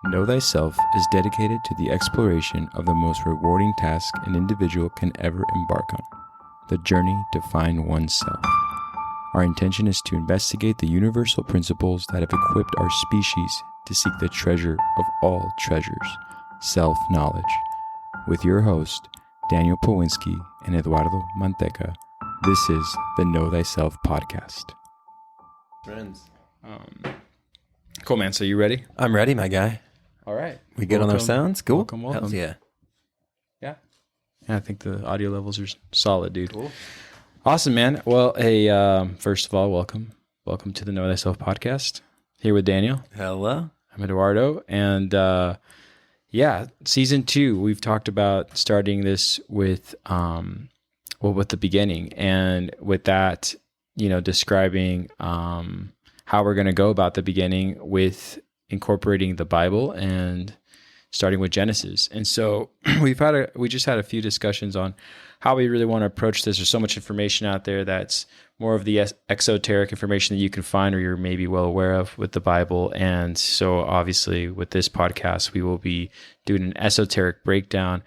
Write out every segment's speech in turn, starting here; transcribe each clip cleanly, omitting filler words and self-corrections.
Know Thyself is dedicated to the exploration of the most rewarding task an individual can ever embark on, the journey to find oneself. Our intention is to investigate the universal principles that have equipped our species to seek the treasure of all treasures, self-knowledge. With your host, Daniel Powinski and Eduardo Manteca, this is the Know Thyself podcast. Friends. Cool, man. So you ready? I'm ready, my guy. All right. We good on our sounds? Cool. Welcome. Hells yeah. Yeah, I think the audio levels are solid, dude. Cool. Awesome, man. Well, hey, first of all, welcome. Welcome to the Know Thyself podcast. Here with Daniel. Hello. I'm Eduardo. And season 2, we've talked about starting this with with the beginning. And with that, describing how we're going to go about the beginning with incorporating the Bible and starting with Genesis. And so we just had a few discussions on how we really want to approach this. There's so much information out there that's more of the exoteric information that you can find or you're maybe well aware of with the Bible. And so obviously with this podcast, we will be doing an esoteric breakdown.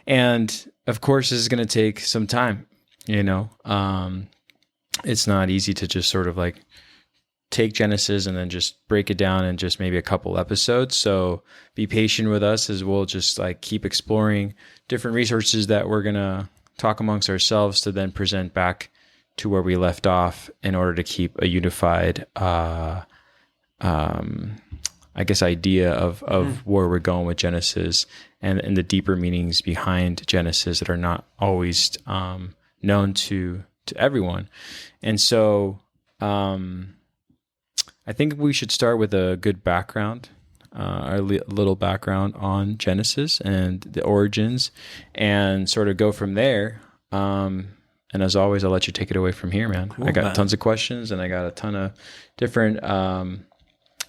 And of course, this is going to take some time, it's not easy to just sort of like take Genesis and then just break it down in just maybe a couple episodes. So be patient with us as we'll just like keep exploring different resources that we're going to talk amongst ourselves to then present back to where we left off in order to keep a unified, idea of where we're going with Genesis and the deeper meanings behind Genesis that are not always known to everyone. And so, I think we should start with a good background, a little background on Genesis and the origins, and sort of go from there. And as always, I'll let you take it away from here, man. Cool, I got tons of questions, and I got a ton of different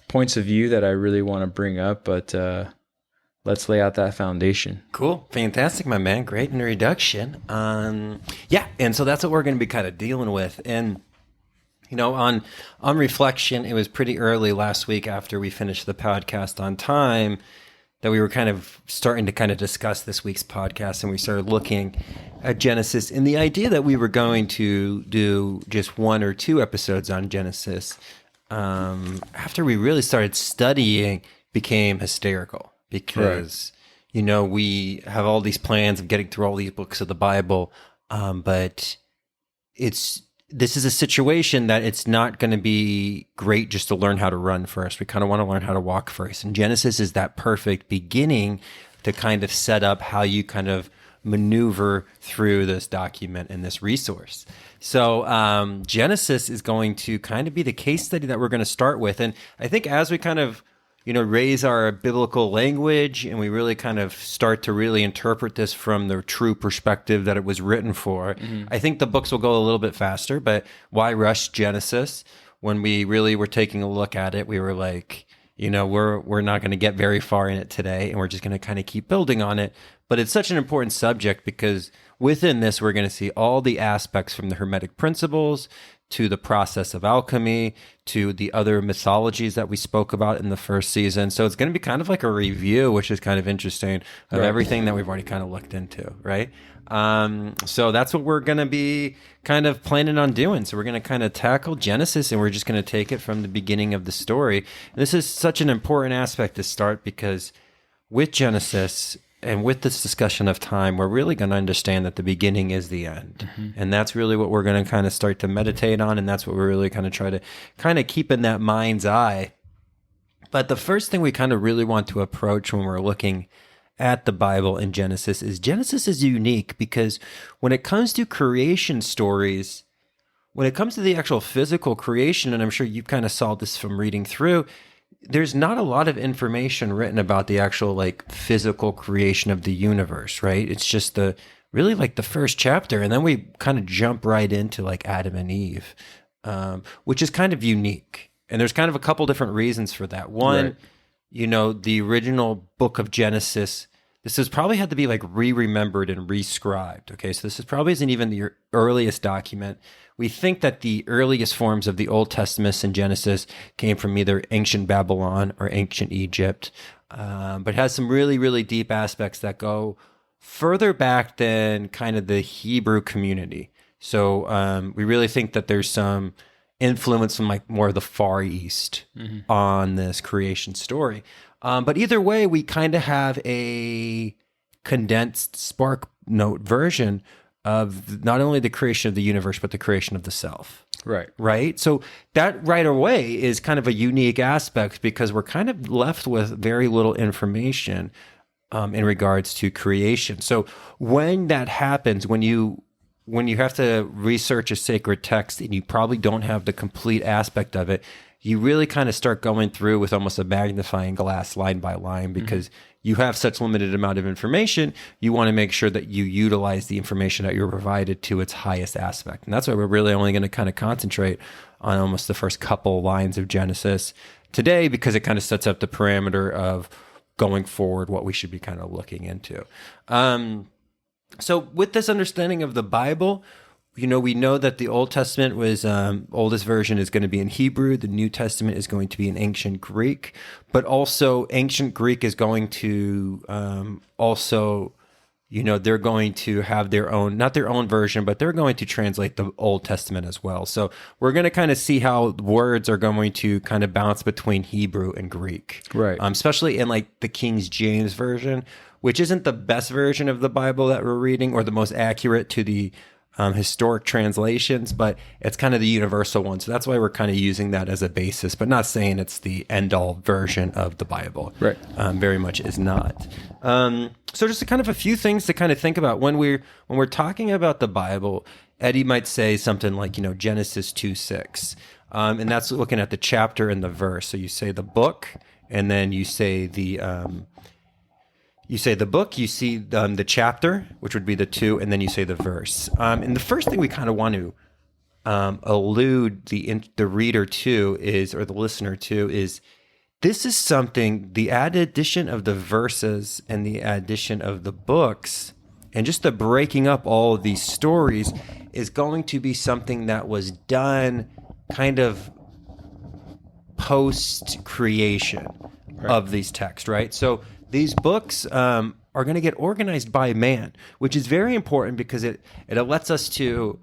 points of view that I really want to bring up, but let's lay out that foundation. Cool. Fantastic, my man. Great introduction. And so that's what we're going to be kind of dealing with. And on reflection, it was pretty early last week after we finished the podcast on time that we were kind of starting to kind of discuss this week's podcast, and we started looking at Genesis and the idea that we were going to do just 1 or 2 episodes on Genesis after we really started studying became hysterical because, we have all these plans of getting through all these books of the Bible, but this is a situation that it's not going to be great just to learn how to run first. We kind of want to learn how to walk first. And Genesis is that perfect beginning to kind of set up how you kind of maneuver through this document and this resource. So Genesis is going to kind of be the case study that we're going to start with. And I think as we kind of raise our biblical language and we really kind of start to really interpret this from the true perspective that it was written for, I think the books will go a little bit faster. But why rush Genesis? When we really were taking a look at it, we were like, we're not going to get very far in it today, and we're just going to kind of keep building on it. But it's such an important subject because within this, we're going to see all the aspects from the Hermetic principles to the process of alchemy, to the other mythologies that we spoke about in the first season. So it's going to be kind of like a review, which is kind of interesting, of everything that we've already kind of looked into, right? So that's what we're going to be kind of planning on doing. So we're going to kind of tackle Genesis, and we're just going to take it from the beginning of the story. And this is such an important aspect to start because with Genesis and with this discussion of time, we're really going to understand that the beginning is the end. And that's really what we're going to kind of start to meditate on. And that's what we're really kind of try to kind of keep in that mind's eye. But the first thing we kind of really want to approach when we're looking at the Bible in Genesis is unique because when it comes to creation stories, when it comes to the actual physical creation, and I'm sure you kind of saw this from reading through, there's not a lot of information written about the actual like physical creation of the universe, right? It's just the first chapter. And then we kind of jump right into like Adam and Eve, which is kind of unique. And there's kind of a couple different reasons for that. One, the original book of Genesis, this has probably had to be like re-remembered and re-scribed. Okay, so this is probably isn't even the earliest document. We think that the earliest forms of the Old Testament in Genesis came from either ancient Babylon or ancient Egypt. but has some really, really deep aspects that go further back than kind of the Hebrew community. So we really think that there's some influence from like more of the Far East on this creation story. But either way, we kind of have a condensed spark note version of not only the creation of the universe, but the creation of the self. Right. So that right away is kind of a unique aspect because we're kind of left with very little information in regards to creation. So when that happens, when you have to research a sacred text and you probably don't have the complete aspect of it, you really kind of start going through with almost a magnifying glass line by line because you have such limited amount of information. You want to make sure that you utilize the information that you're provided to its highest aspect. And that's why we're really only going to kind of concentrate on almost the first couple lines of Genesis today, because it kind of sets up the parameter of going forward, what we should be kind of looking into. So with this understanding of the Bible, we know that the Old Testament was oldest version is going to be in Hebrew. The New Testament is going to be in ancient Greek, but also ancient Greek is going to they're going to have their own, not their own version, but they're going to translate the Old Testament as well. So we're going to kind of see how words are going to kind of bounce between Hebrew and Greek, Right. Especially in like the King James version, which isn't the best version of the Bible that we're reading or the most accurate to the historic translations, but it's kind of the universal one. So that's why we're kind of using that as a basis, but not saying it's the end-all version of the Bible. Right. Very much is not. So just kind of a few things to kind of think about when we're talking about the Bible. Eddie might say something like, Genesis 2:6, and that's looking at the chapter and the verse. So you say the book, and then you say the book, you see the chapter, which would be the 2, and then you say the verse. And the first thing we kind of want to allude the reader to or the listener to is this is something, the addition of the verses and the addition of the books and just the breaking up all of these stories is going to be something that was done kind of post-creation of these texts, right? So these books are going to get organized by man, which is very important because it lets us to,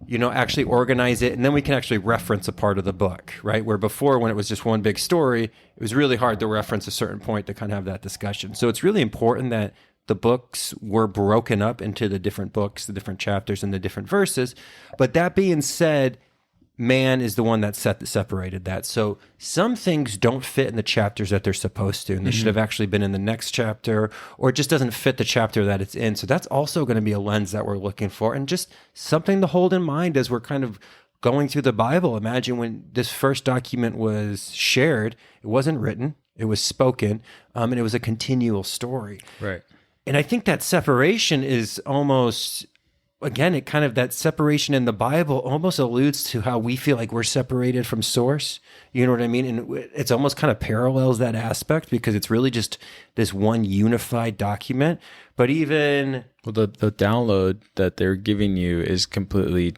actually organize it, and then we can actually reference a part of the book, right? Where before, when it was just one big story, it was really hard to reference a certain point to kind of have that discussion. So it's really important that the books were broken up into the different books, the different chapters, and the different verses. But that being said, man is the one that separated that. So some things don't fit in the chapters that they're supposed to, and they should have actually been in the next chapter, or it just doesn't fit the chapter that it's in. So that's also going to be a lens that we're looking for, and just something to hold in mind as we're kind of going through the Bible. Imagine when this first document was shared, it wasn't written, it was spoken, and it was a continual story. Right. And I think that separation is almost... Again, that separation in the Bible almost alludes to how we feel like we're separated from source. You know what I mean? And it's almost kind of parallels that aspect because it's really just this one unified document. But even... Well, the download that they're giving you is completely,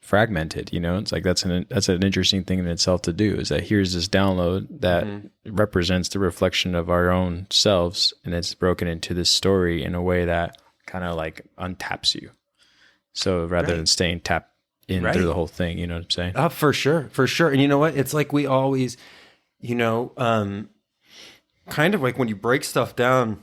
fragmented. It's like that's an interesting thing in itself to do, is that here's this download that represents the reflection of our own selves, and it's broken into this story in a way that kind of like untaps you. So rather than staying tapped in through the whole thing, you know what I'm saying? Oh, for sure. And you know what? It's like we always, kind of like when you break stuff down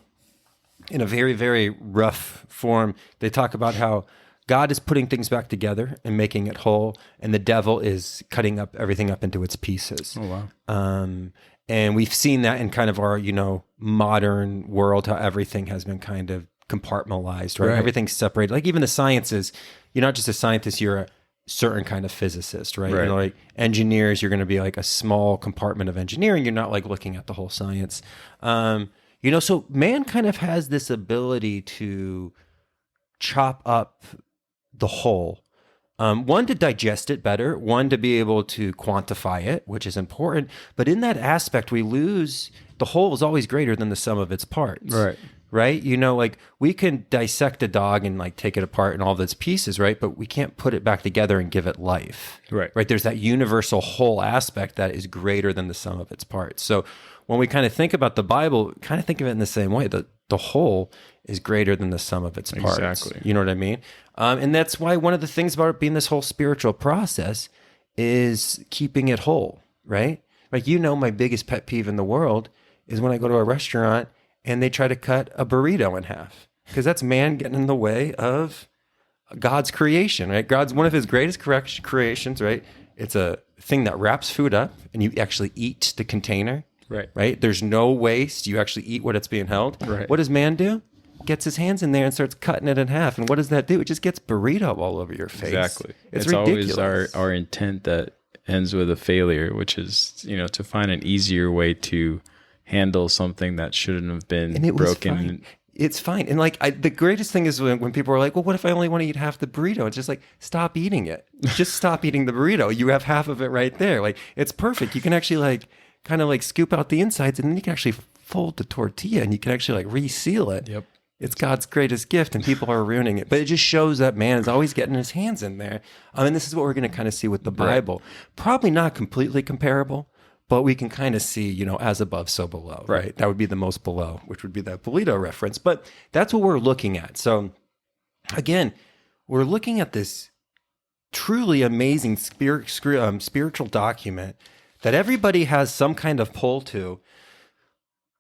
in a very, very rough form, they talk about how God is putting things back together and making it whole, and the devil is cutting up everything up into its pieces. Oh, wow. And we've seen that in kind of our, modern world, how everything has been kind of compartmentalized, right? Everything's separated. Like even the sciences, you're not just a scientist, you're a certain kind of physicist, right? Like engineers, you're going to be like a small compartment of engineering. You're not like looking at the whole science. So man kind of has this ability to chop up the whole. One, to digest it better, one, to be able to quantify it, which is important. But in that aspect, we lose, the whole is always greater than the sum of its parts. Right. right? You know, like we can dissect a dog and like take it apart in all of its pieces, right? But we can't put it back together and give it life, Right. right? There's that universal whole aspect that is greater than the sum of its parts. So when we kind of think about the Bible, kind of think of it in the same way. The whole is greater than the sum of its parts. Exactly. You know what I mean? And that's why one of the things about it being this whole spiritual process is keeping it whole, right? Like, you know, my biggest pet peeve in the world is when I go to a restaurant and they try to cut a burrito in half, because that's man getting in the way of God's creation, right? God's one of his greatest creations, right? It's a thing that wraps food up and you actually eat the container, right? There's no waste. You actually eat what it's being held. Right. What does man do? Gets his hands in there and starts cutting it in half. And what does that do? It just gets burrito all over your face. Exactly. It's ridiculous. Always our intent that ends with a failure, which is, you know, to find an easier way to handle something that shouldn't have been and it was broken. Fine. It's fine. And like, the greatest thing is when people are like, well, what if I only want to eat half the burrito? It's just like, stop eating it. Just stop eating the burrito. You have half of it right there. Like, it's perfect. You can actually like kind of like scoop out the insides, and then you can actually fold the tortilla and you can actually like reseal it. Yep. It's God's greatest gift, and people are ruining it. But it just shows that man is always getting his hands in there. And this is what we're going to kind of see with the Bible. Probably not completely comparable, but we can kind of see, you know, as above, so below, right? That would be the most below, which would be that Polito reference. But that's what we're looking at. So again, we're looking at this truly amazing spiritual document that everybody has some kind of pull to.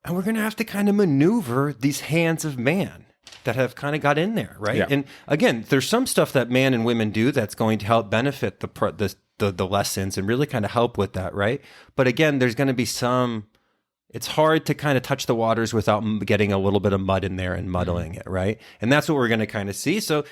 And we're going to have to kind of maneuver these hands of man that have kind of got in there, right? Yeah. And again, there's some stuff that man and women do that's going to help benefit the lessons and really kind of help with that, right? But again, there's going to be it's hard to kind of touch the waters without getting a little bit of mud in there and muddling it, right? And that's what we're going to kind of see. So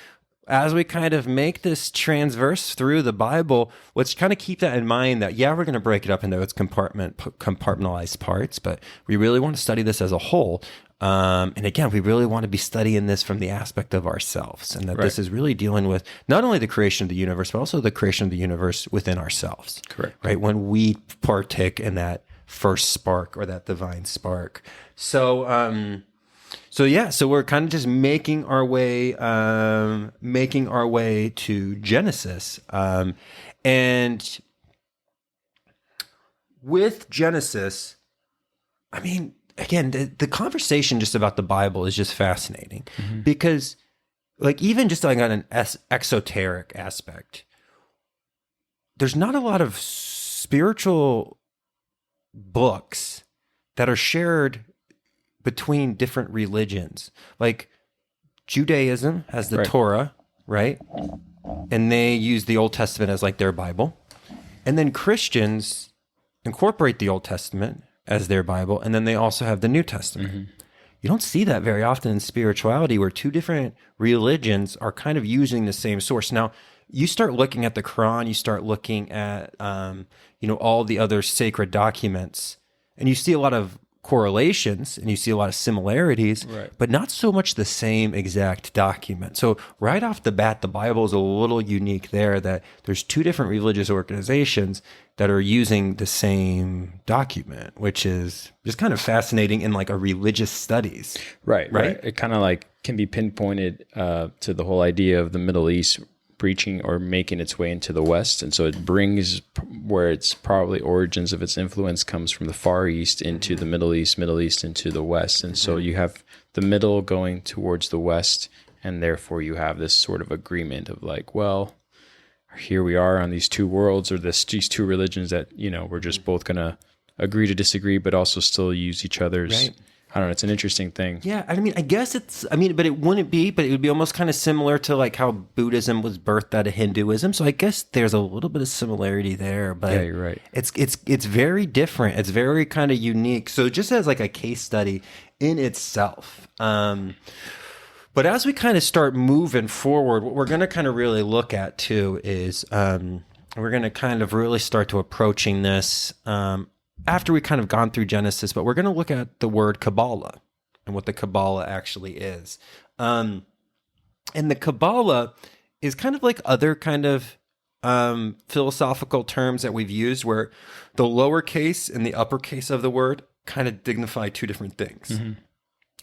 as we kind of make this transverse through the Bible, let's kind of keep that in mind that, yeah, we're going to break it up into its compartmentalized parts, but we really want to study this as a whole. And again, we really want to be studying this from the aspect of ourselves, and that this is really dealing with not only the creation of the universe, but also the creation of the universe within ourselves. Correct. Right? When we partake in that first spark or that divine spark. So we're kind of just making our way to Genesis, and with Genesis, I mean, again, the conversation just about the Bible is just fascinating, because, like, even just like on an exoteric aspect, there's not a lot of spiritual books that are shared between different religions. Like, Judaism has the Torah, right? And they use the Old Testament as like their Bible. And then Christians incorporate the Old Testament as their Bible, and then they also have the New Testament. You don't see that very often in spirituality, where two different religions are kind of using the same source. Now, you start looking at the Quran, you start looking at all the other sacred documents, and you see a lot of correlations and you see a lot of similarities, but not so much the same exact document. So right off the bat, the Bible is a little unique there, that there's two different religious organizations that are using the same document, which is just kind of fascinating in like a religious studies. Right. It kind of like can be pinpointed to the whole idea of the Middle East preaching or making its way into the West. And so it brings where it's probably origins of its influence comes from the Far East into the Middle East into the West. And so you have the middle going towards the West, and therefore you have this sort of agreement of like, well, here we are on these two worlds, or these two religions that, we're just both going to agree to disagree, but also still use each other's. I don't know. It's an interesting thing. Yeah. I mean, I guess but it wouldn't be, but it would be almost kind of similar to like how Buddhism was birthed out of Hinduism. So I guess there's a little bit of similarity there, but yeah, you're right. It's very different. It's very kind of unique. So just as like a case study in itself. But as we kind of start moving forward, what we're going to kind of really look at too is, we're going to kind of really start to approaching this, after we kind of gone through Genesis, but we're going to look at the word Kabbalah and what the Kabbalah actually is. And the Kabbalah is kind of like other kind of philosophical terms that we've used, where the lowercase and the uppercase of the word kind of dignify two different things.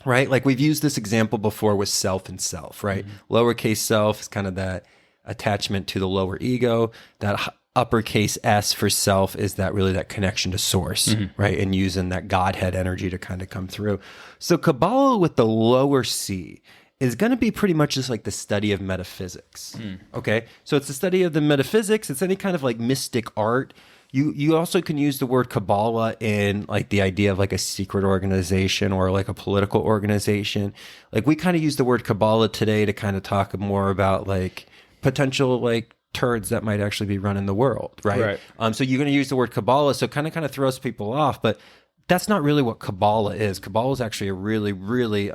right? Like we've used this example before with self and self, right? Lowercase self is kind of that attachment to the lower ego. That uppercase S for self is that really that connection to source, right? And using that Godhead energy to kind of come through. So Kabbalah with the lower C is going to be pretty much just like the study of metaphysics. Okay. So it's the study of the metaphysics. It's any kind of like mystic art. You also can use the word Kabbalah in like the idea of like a secret organization or like a political organization. Like we kind of use the word Kabbalah today to kind of talk more about like potential like turds that might actually be running the world, right? So you're going to use the word Kabbalah, so kind of throws people off, but that's not really what Kabbalah is. Kabbalah is actually a really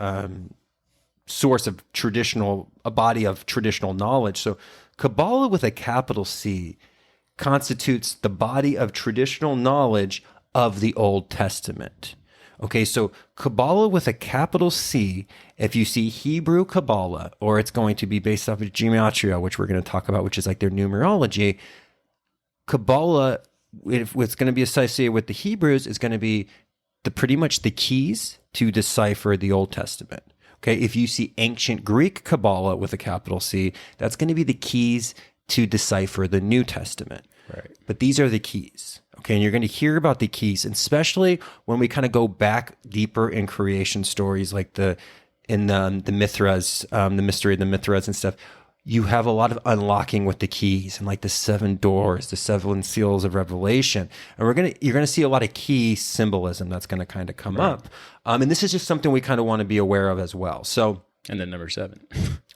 source of a body of traditional knowledge. So Kabbalah with a capital C constitutes the body of traditional knowledge of the Old Testament. Okay, so Kabbalah with a capital C, if you see Hebrew Kabbalah, or it's going to be based off of gematria, which we're going to talk about, which is like their numerology, Kabbalah, if what's going to be associated with the Hebrews is going to be pretty much the keys to decipher the Old Testament. Okay, if you see ancient Greek Kabbalah with a capital C, that's going to be the keys to decipher the New Testament. Right. But these are the keys. Okay, and you're going to hear about the keys, and especially when we kind of go back deeper in creation stories, like the Mithras, the mystery of the Mithras and stuff. You have a lot of unlocking with the keys and like the 7 doors, the 7 seals of Revelation, and you're gonna see a lot of key symbolism that's going to kind of come up. And this is just something we kind of want to be aware of as well. So, and then number 7.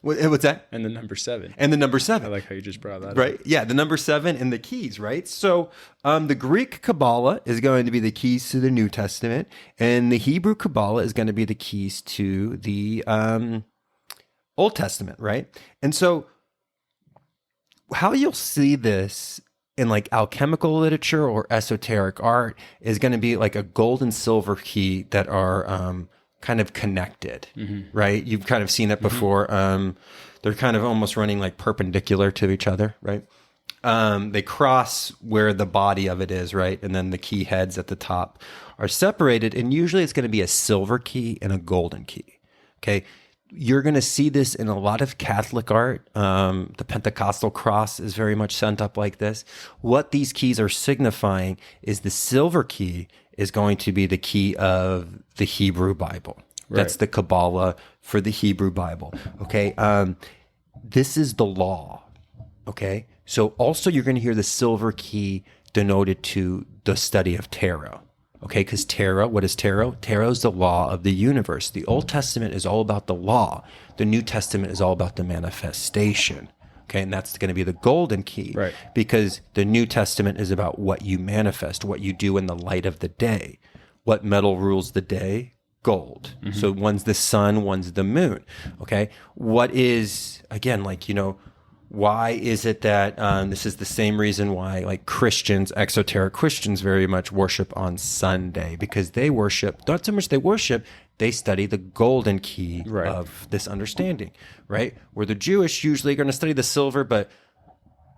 What's that? And the number 7. And the number 7. I like how you just brought that right? up. Yeah, the number 7 and the keys, right? So the Greek Kabbalah is going to be the keys to the New Testament, and the Hebrew Kabbalah is going to be the keys to the Old Testament, right? And so how you'll see this in like alchemical literature or esoteric art is going to be like a gold and silver key that are kind of connected, right? You've kind of seen it before. They're kind of almost running like perpendicular to each other, right? They cross where the body of it is, right? And then the key heads at the top are separated. And usually it's going to be a silver key and a golden key. Okay. You're going to see this in a lot of Catholic art. The Pentecostal cross is very much sent up like this. What these keys are signifying is the silver key is going to be the key of the Hebrew Bible. Right. That's the Kabbalah for the Hebrew Bible. Okay. This is the law. Okay. So also you're going to hear the silver key denoted to the study of tarot. Okay, because tarot, what is tarot? Tarot is the law of the universe. The Old Testament is all about the law. The New Testament is all about the manifestation. Okay, and that's going to be the golden key. Right. Because the New Testament is about what you manifest, what you do in the light of the day. What metal rules the day? Gold. So one's the sun, one's the moon. Okay, what is, again, like, why is it that this is the same reason why like Christians, exoteric Christians very much worship on Sunday, because they worship, not so much they worship, they study the golden key of this understanding, right? Where the Jewish usually are going to study the silver, but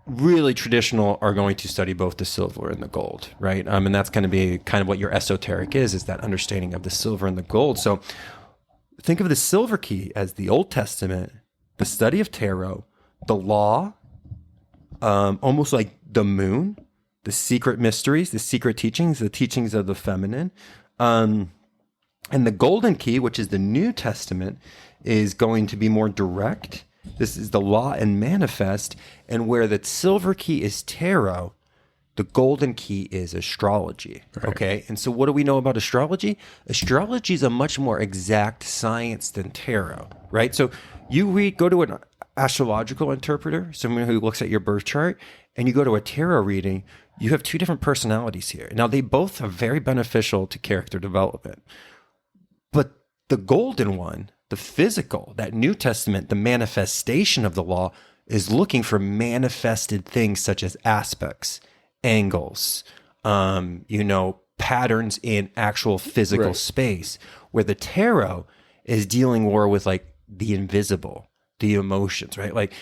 really traditional are going to study both the silver and the gold, right? And that's going to be kind of what your esoteric is that understanding of the silver and the gold. So think of the silver key as the Old Testament, the study of tarot, the law, almost like the moon, the secret mysteries, the secret teachings, the teachings of the feminine. And the golden key, which is the New Testament, is going to be more direct. This is the law and manifest. And where the silver key is tarot, the golden key is astrology. Right. Okay. And so what do we know about astrology? Astrology is a much more exact science than tarot, right? So you go to an astrological interpreter, someone who looks at your birth chart, and you go to a tarot reading, you have 2 different personalities here. Now, they both are very beneficial to character development. But the golden one, the physical, that New Testament, the manifestation of the law, is looking for manifested things such as aspects, angles, patterns in actual physical space, where the tarot is dealing more with like the invisible, the emotions, right? Like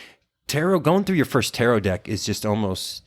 tarot, going through your first tarot deck is just almost,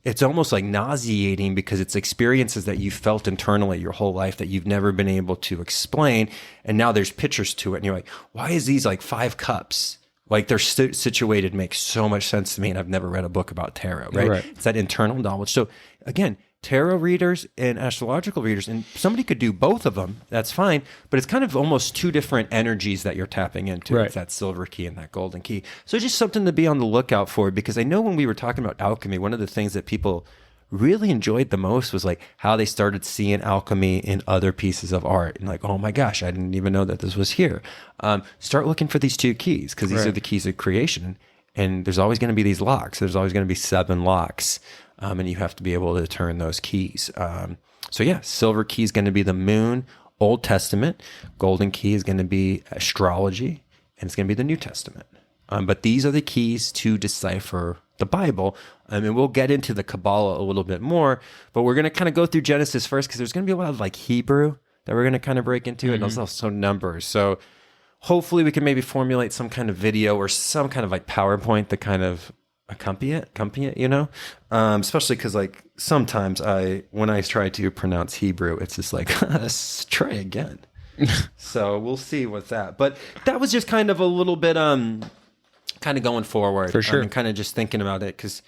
it's almost like nauseating because it's experiences that you felt internally your whole life that you've never been able to explain. And now there's pictures to it. And you're like, why is these like 5 cups? Like they're situated makes so much sense to me. And I've never read a book about tarot, right? It's that internal knowledge. So again, tarot readers and astrological readers, and somebody could do both of them, that's fine, but it's kind of almost 2 different energies that you're tapping into. It's that silver key and that golden key. So just something to be on the lookout for, because I know when we were talking about alchemy, one of the things that people really enjoyed the most was like how they started seeing alchemy in other pieces of art, and like, oh my gosh, I didn't even know that this was here. Start looking for these 2 keys, because these are the keys of creation, and there's always going to be these locks. There's always going to be 7 locks. And you have to be able to turn those keys. So yeah, silver key is going to be the moon, Old Testament. Golden key is going to be astrology, and it's going to be the New Testament. But these are the keys to decipher the Bible. And we'll get into the Kabbalah a little bit more, but we're going to kind of go through Genesis first, because there's going to be a lot of like Hebrew that we're going to kind of break into, and also numbers. So hopefully we can maybe formulate some kind of video or some kind of like PowerPoint that kind of accompany it, you know, especially because like sometimes when I try to pronounce Hebrew, it's just like, let's try again. So we'll see what's that. But that was just kind of a little bit kind of going forward, for sure, and kind of just thinking about it, because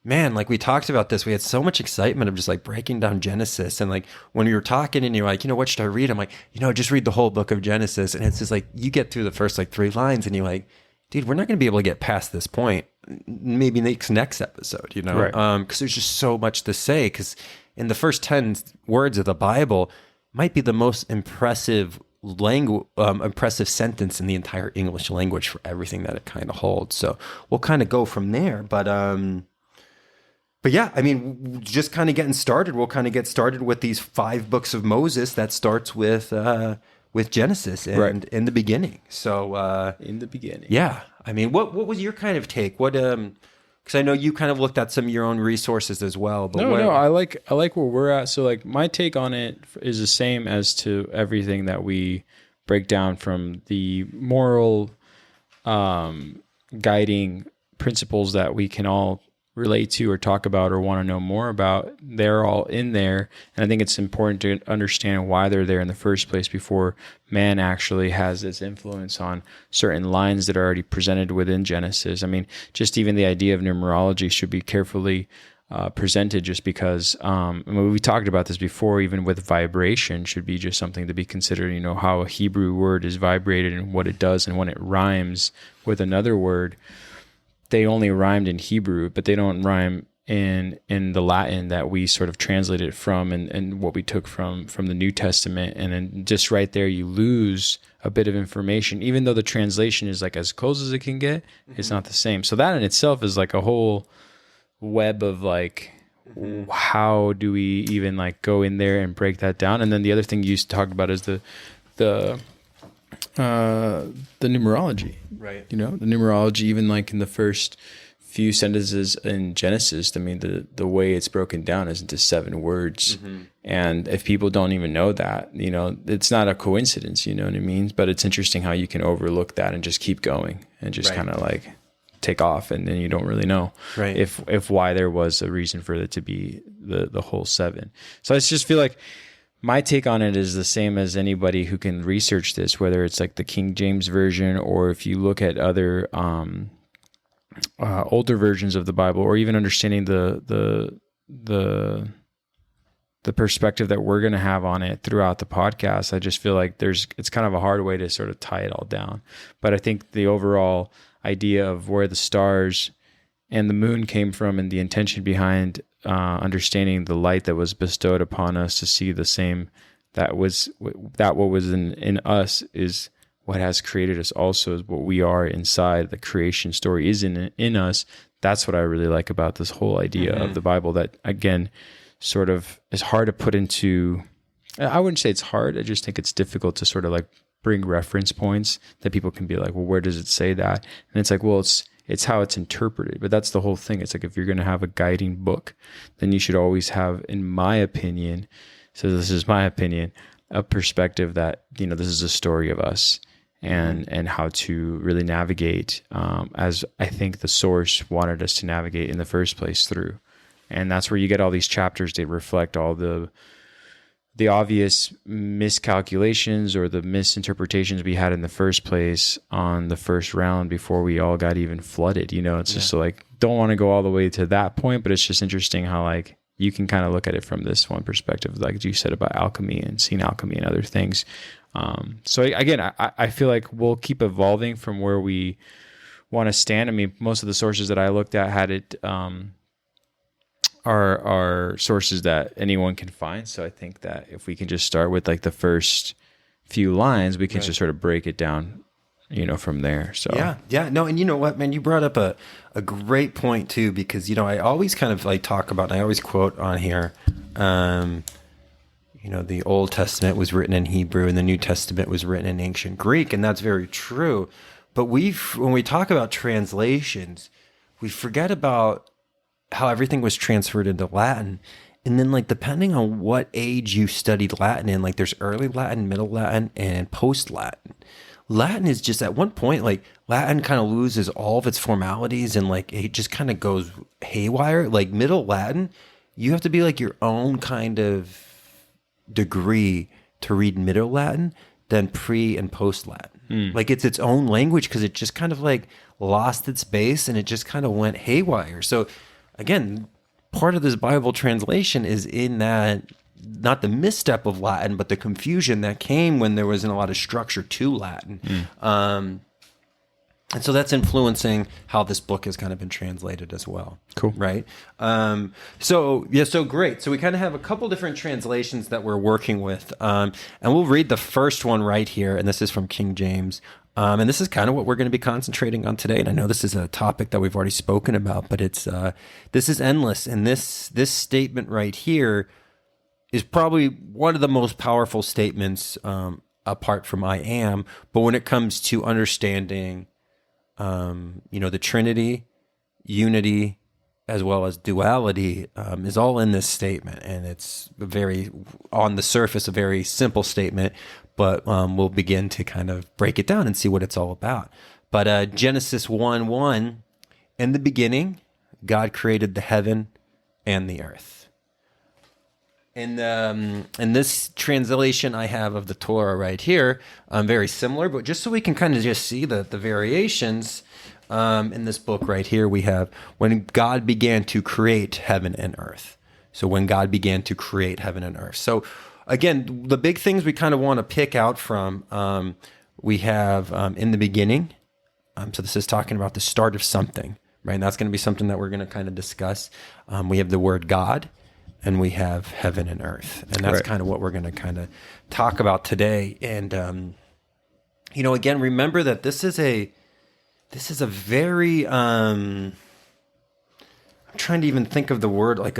man, like we talked about this, we had so much excitement of just like breaking down Genesis. And like when we were talking and you're like, what should I read? I'm like, just read the whole book of Genesis. And it's just like you get through the first like 3 lines and you're like, dude, we're not going to be able to get past this point. Maybe next episode, right? Because there's just so much to say. Because in the first 10 words of the Bible might be the most impressive sentence in the entire English language for everything that it kind of holds. So we'll kind of go from there. But yeah, I mean, just kind of getting started. We'll kind of get started with these 5 books of Moses that starts with Genesis and in the beginning. So in the beginning, yeah. I mean, what was your kind of take? What because I know you kind of looked at some of your own resources as well. But no, I like where we're at. So like my take on it is the same as to everything that we break down, from the moral guiding principles that we can all relate to or talk about or want to know more about. They're all in there, and I think it's important to understand why they're there in the first place before man actually has this influence on certain lines that are already presented within Genesis. I mean, just even the idea of numerology should be carefully presented, just because we talked about this before, even with vibration should be just something to be considered, how a Hebrew word is vibrated and what it does, and when it rhymes with another word, they only rhymed in Hebrew, but they don't rhyme in the Latin that we sort of translated from, and what we took from the New Testament. And then just right there, you lose a bit of information, even though the translation is like as close as it can get. It's not the same. So that in itself is like a whole web of like, how do we even like go in there and break that down? And then the other thing you talked about is the numerology, right? The numerology, even like in the first few sentences in Genesis, I mean, the way it's broken down is into 7 words. And if people don't even know that, it's not a coincidence, you know what I mean? But it's interesting how you can overlook that and just keep going and just kind of like take off, and then you don't really know if why there was a reason for it to be the whole 7. So I just feel like my take on it is the same as anybody who can research this, whether it's like the King James version, or if you look at other older versions of the Bible, or even understanding the perspective that we're going to have on it throughout the podcast. I just feel like it's kind of a hard way to sort of tie it all down. But I think the overall idea of where the stars and the moon came from, and the intention behind understanding the light that was bestowed upon us to see the same, what was in us is what has created us, also is what we are inside. The creation story is in us. That's what I really like about this whole idea of the Bible, that again sort of is hard to put into, I wouldn't say it's hard, I just think it's difficult to sort of like bring reference points that people can be like, well, where does it say that? And it's like, well, it's how it's interpreted. But that's the whole thing. It's like, if you're going to have a guiding book, then you should always have, in my opinion, so this is my opinion, a perspective that, this is a story of us, and how to really navigate as I think the source wanted us to navigate in the first place through. And that's where you get all these chapters that reflect all the obvious miscalculations or the misinterpretations we had in the first place on the first round before we all got even flooded. It's just like, don't want to go all the way to that point, but it's just interesting how like you can kind of look at it from this one perspective, like you said about alchemy and seeing alchemy and other things. So again, I feel like we'll keep evolving from where we want to stand. I mean, most of the sources that I looked at had it, are sources that anyone can find. So I think that if we can just start with like the first few lines, we can just sort of break it down, from there. So yeah, no, and you know what, man, you brought up a great point too, because I always kind of like talk about, and I always quote on here, the Old Testament was written in Hebrew and the New Testament was written in ancient Greek, and that's very true. But when we talk about translations, we forget about how everything was transferred into Latin. And then like, depending on what age you studied Latin in, like there's early Latin, middle Latin, and post Latin. Latin is just at one point, like Latin kind of loses all of its formalities and like, it just kind of goes haywire. Like middle Latin, you have to be like your own kind of degree to read middle Latin than pre and post Latin. Like it's its own language, because it just kind of like lost its base and it just kind of went haywire. So again, part of this Bible translation is in that, not the misstep of Latin, but the confusion that came when there wasn't a lot of structure to Latin. And so that's influencing how this book has kind of been translated as well. Cool. Right? So great. So we kind of have a couple different translations that we're working with. And we'll read the first one right here, and this is from King James. And this is kind of what we're going to be concentrating on today. And I know this is a topic that we've already spoken about, but this is endless. And this statement right here is probably one of the most powerful statements, apart from I am. But when it comes to understanding, the Trinity, unity, as well as duality, is all in this statement. And it's on the surface, a very simple statement, but we'll begin to kind of break it down and see what it's all about. But Genesis 1:1, in the beginning, God created the heaven and the earth. In this translation I have of the Torah right here, very similar, but just so we can kind of just see the variations, in this book right here, we have when God began to create heaven and earth. So when God began to create heaven and earth. So again, the big things we kind of want to pick out from, we have in the beginning. So this is talking about the start of something, right? And that's going to be something that we're going to kind of discuss. We have the word God, and we have heaven and earth. And that's kind of what we're going to kind of talk about today. And, again, remember that this is a very, I'm trying to even think of the word, like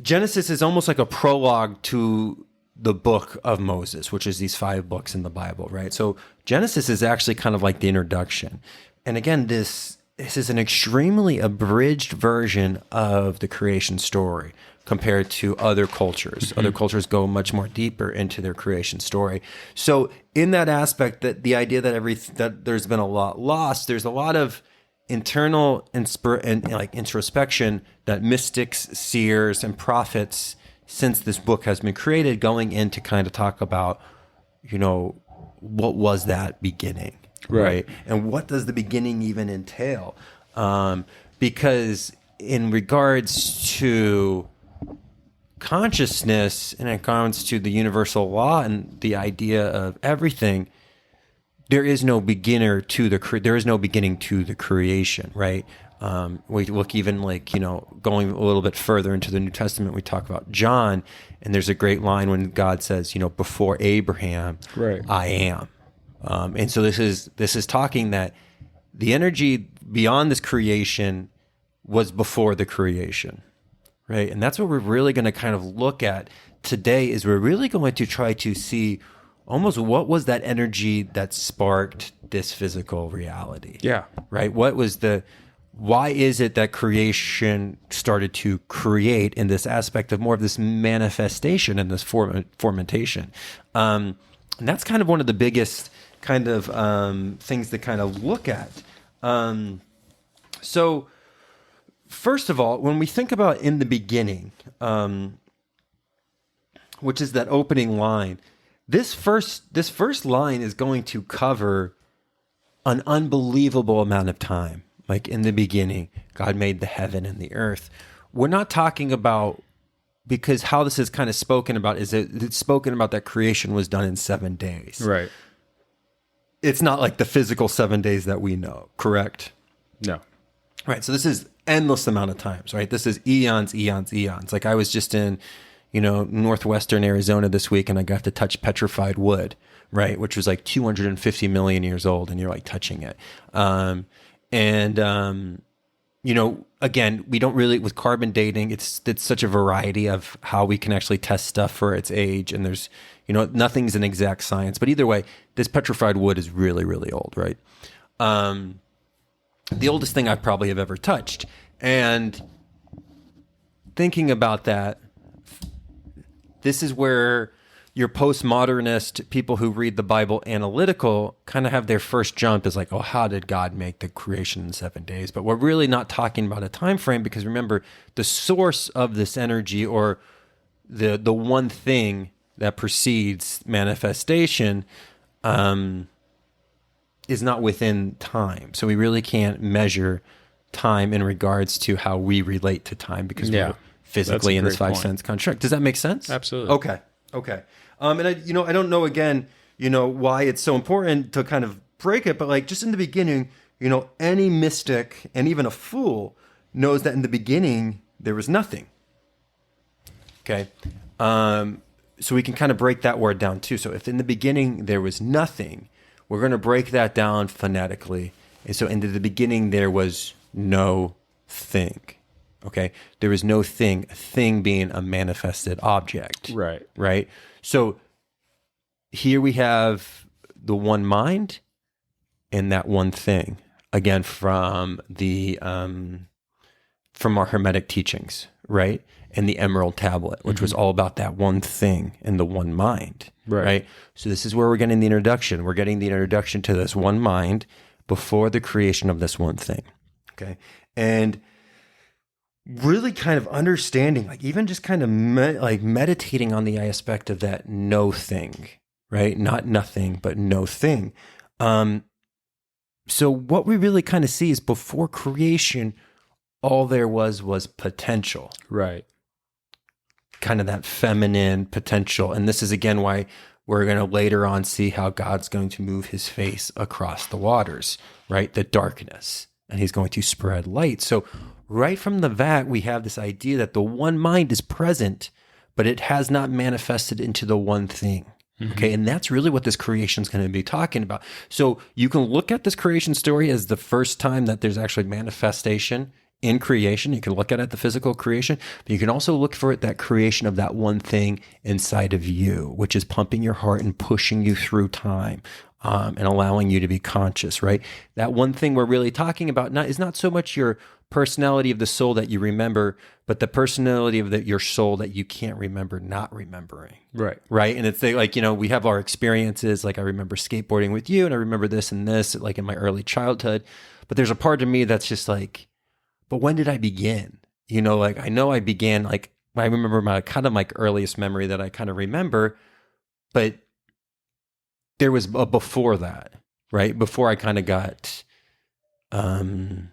Genesis is almost like a prologue to the book of Moses, which is these 5 books in the Bible, right? So Genesis is actually kind of like the introduction. And again, this is an extremely abridged version of the creation story compared to other cultures. Mm-hmm. Other cultures go much more deeper into their creation story. So in that aspect, that the idea that there's been a lot lost, there's a lot of internal introspection that mystics, seers, and prophets, since this book has been created, going in to kind of talk about, what was that beginning? Right. And what does the beginning even entail? Because in regards to consciousness and in regards to the universal law and the idea of everything, there is no beginning to the creation, right? We look even going a little bit further into the New Testament, we talk about John, and there's a great line when God says, before Abraham, I am. And so this is talking that the energy beyond this creation was before the creation, right? And that's what we're really going to kind of look at today. Is we're really going to try to see almost what was that energy that sparked this physical reality? Yeah. Right? Why is it that creation started to create in this aspect of more of this manifestation and this formentation? And that's kind of one of the biggest kind of things to kind of look at. So first of all, when we think about in the beginning, which is that opening line, this first line is going to cover an unbelievable amount of time. Like in the beginning, God made the heaven and the earth. We're not talking about, because how this is kind of spoken about is it's spoken about that creation was done in 7 days. Right. It's not like the physical 7 days that we know, correct? No. Right. So this is endless amount of times, right? This is eons, eons, eons. Like I was just in, northwestern Arizona this week, and I got to touch petrified wood, right? Which was like 250 million years old, and you're like touching it. Again, we don't really, with carbon dating, it's such a variety of how we can actually test stuff for its age. And there's, nothing's an exact science, but either way, this petrified wood is really, really old, right? The oldest thing I probably have ever touched. And thinking about that, this is where your postmodernist people who read the Bible analytical kind of have their first jump is like, oh, how did God make the creation in 7 days? But we're really not talking about a time frame, because remember, the source of this energy, or the one thing that precedes manifestation, is not within time. So we really can't measure time in regards to how we relate to time, because we're physically in this 5 sense construct. Does that make sense? Absolutely. Okay. And I don't know, again, why it's so important to kind of break it, but like just in the beginning, any mystic and even a fool knows that in the beginning there was nothing. Okay. So we can kind of break that word down too. So if in the beginning there was nothing, we're going to break that down phonetically. And so in the beginning there was no thing. Okay. There is no thing, a thing being a manifested object. Right. Right. So here we have the one mind and that one thing, again, from from our Hermetic teachings, right? And the Emerald Tablet, which was all about that one thing and the one mind, right? So this is where we're getting the introduction. We're getting the introduction to this one mind before the creation of this one thing. Okay. And really kind of understanding, like even just kind of meditating on the aspect of that no thing, right? Not nothing, but no thing. So what we really kind of see is before creation, all there was potential. Right. Kind of that feminine potential. And this is again why we're going to later on see how God's going to move his face across the waters, right? The darkness. And he's going to spread light. So right from the vat, we have this idea that the one mind is present, but it has not manifested into the one thing. Okay. And that's really what this creation is going to be talking about. So you can look at this creation story as the first time that there's actually manifestation in creation. You can look at it, the physical creation, but you can also look for it, that creation of that one thing inside of you, which is pumping your heart and pushing you through time. And allowing you to be conscious, right? That one thing we're really talking about is not so much your personality of the soul that you remember, but the personality of your soul that you can't remember not remembering. Right. Right. And it's like, we have our experiences. Like I remember skateboarding with you, and I remember this and this, like in my early childhood. But there's a part of me that's just like, but when did I begin? Like I know I began, like I remember my kind of like earliest memory that I kind of remember, but there was a before that, right? Before I kind of got not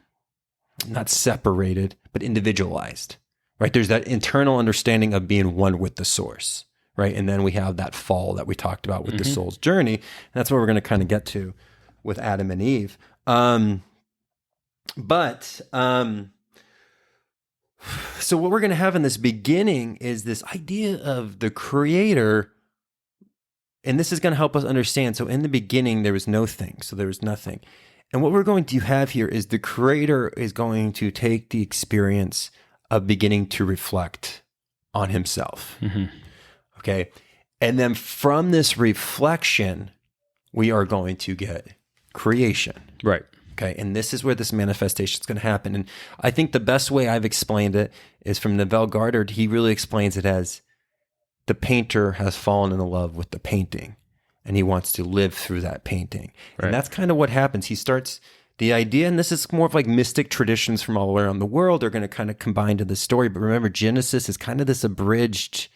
separated, but individualized, right? There's that internal understanding of being one with the source, right? And then we have that fall that we talked about with the soul's journey. And that's what we're going to kind of get to with Adam and Eve. So what we're going to have in this beginning is this idea of the creator. And this is going to help us understand. So in the beginning, there was no thing. So there was nothing. And what we're going to have here is the creator is going to take the experience of beginning to reflect on himself. Okay. And then from this reflection, we are going to get creation. Right. Okay. And this is where this manifestation is going to happen. And I think the best way I've explained it is from Neville Goddard. He really explains it as the painter has fallen in love with the painting, and he wants to live through that painting. Right. And that's kind of what happens. He starts, the idea, and this is more of like mystic traditions from all around the world, are going to kind of combine to the story. But remember, Genesis is kind of this abridged,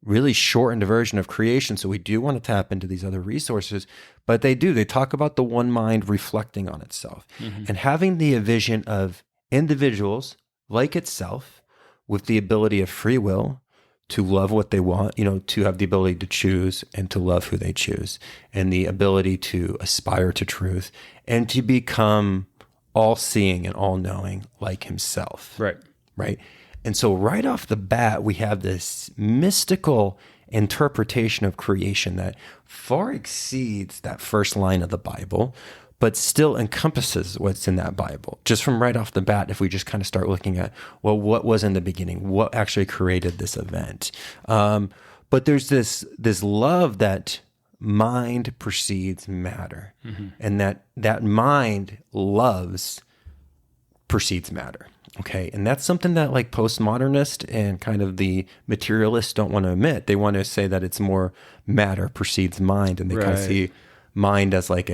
really shortened version of creation. So we do want to tap into these other resources, but they talk about the one mind reflecting on itself and having the vision of individuals like itself with the ability of free will to love what they want, to have the ability to choose and to love who they choose, and the ability to aspire to truth and to become all-seeing and all-knowing like himself. Right. And so right off the bat, we have this mystical interpretation of creation that far exceeds that first line of the Bible, but still encompasses what's in that Bible. Just from right off the bat, if we just kind of start looking at, well, what was in the beginning? What actually created this event? But there's this love that mind precedes matter, and that mind precedes matter. Okay. And that's something that like postmodernists and kind of the materialists don't want to admit. They want to say that it's more matter precedes mind, and they kind of see mind as like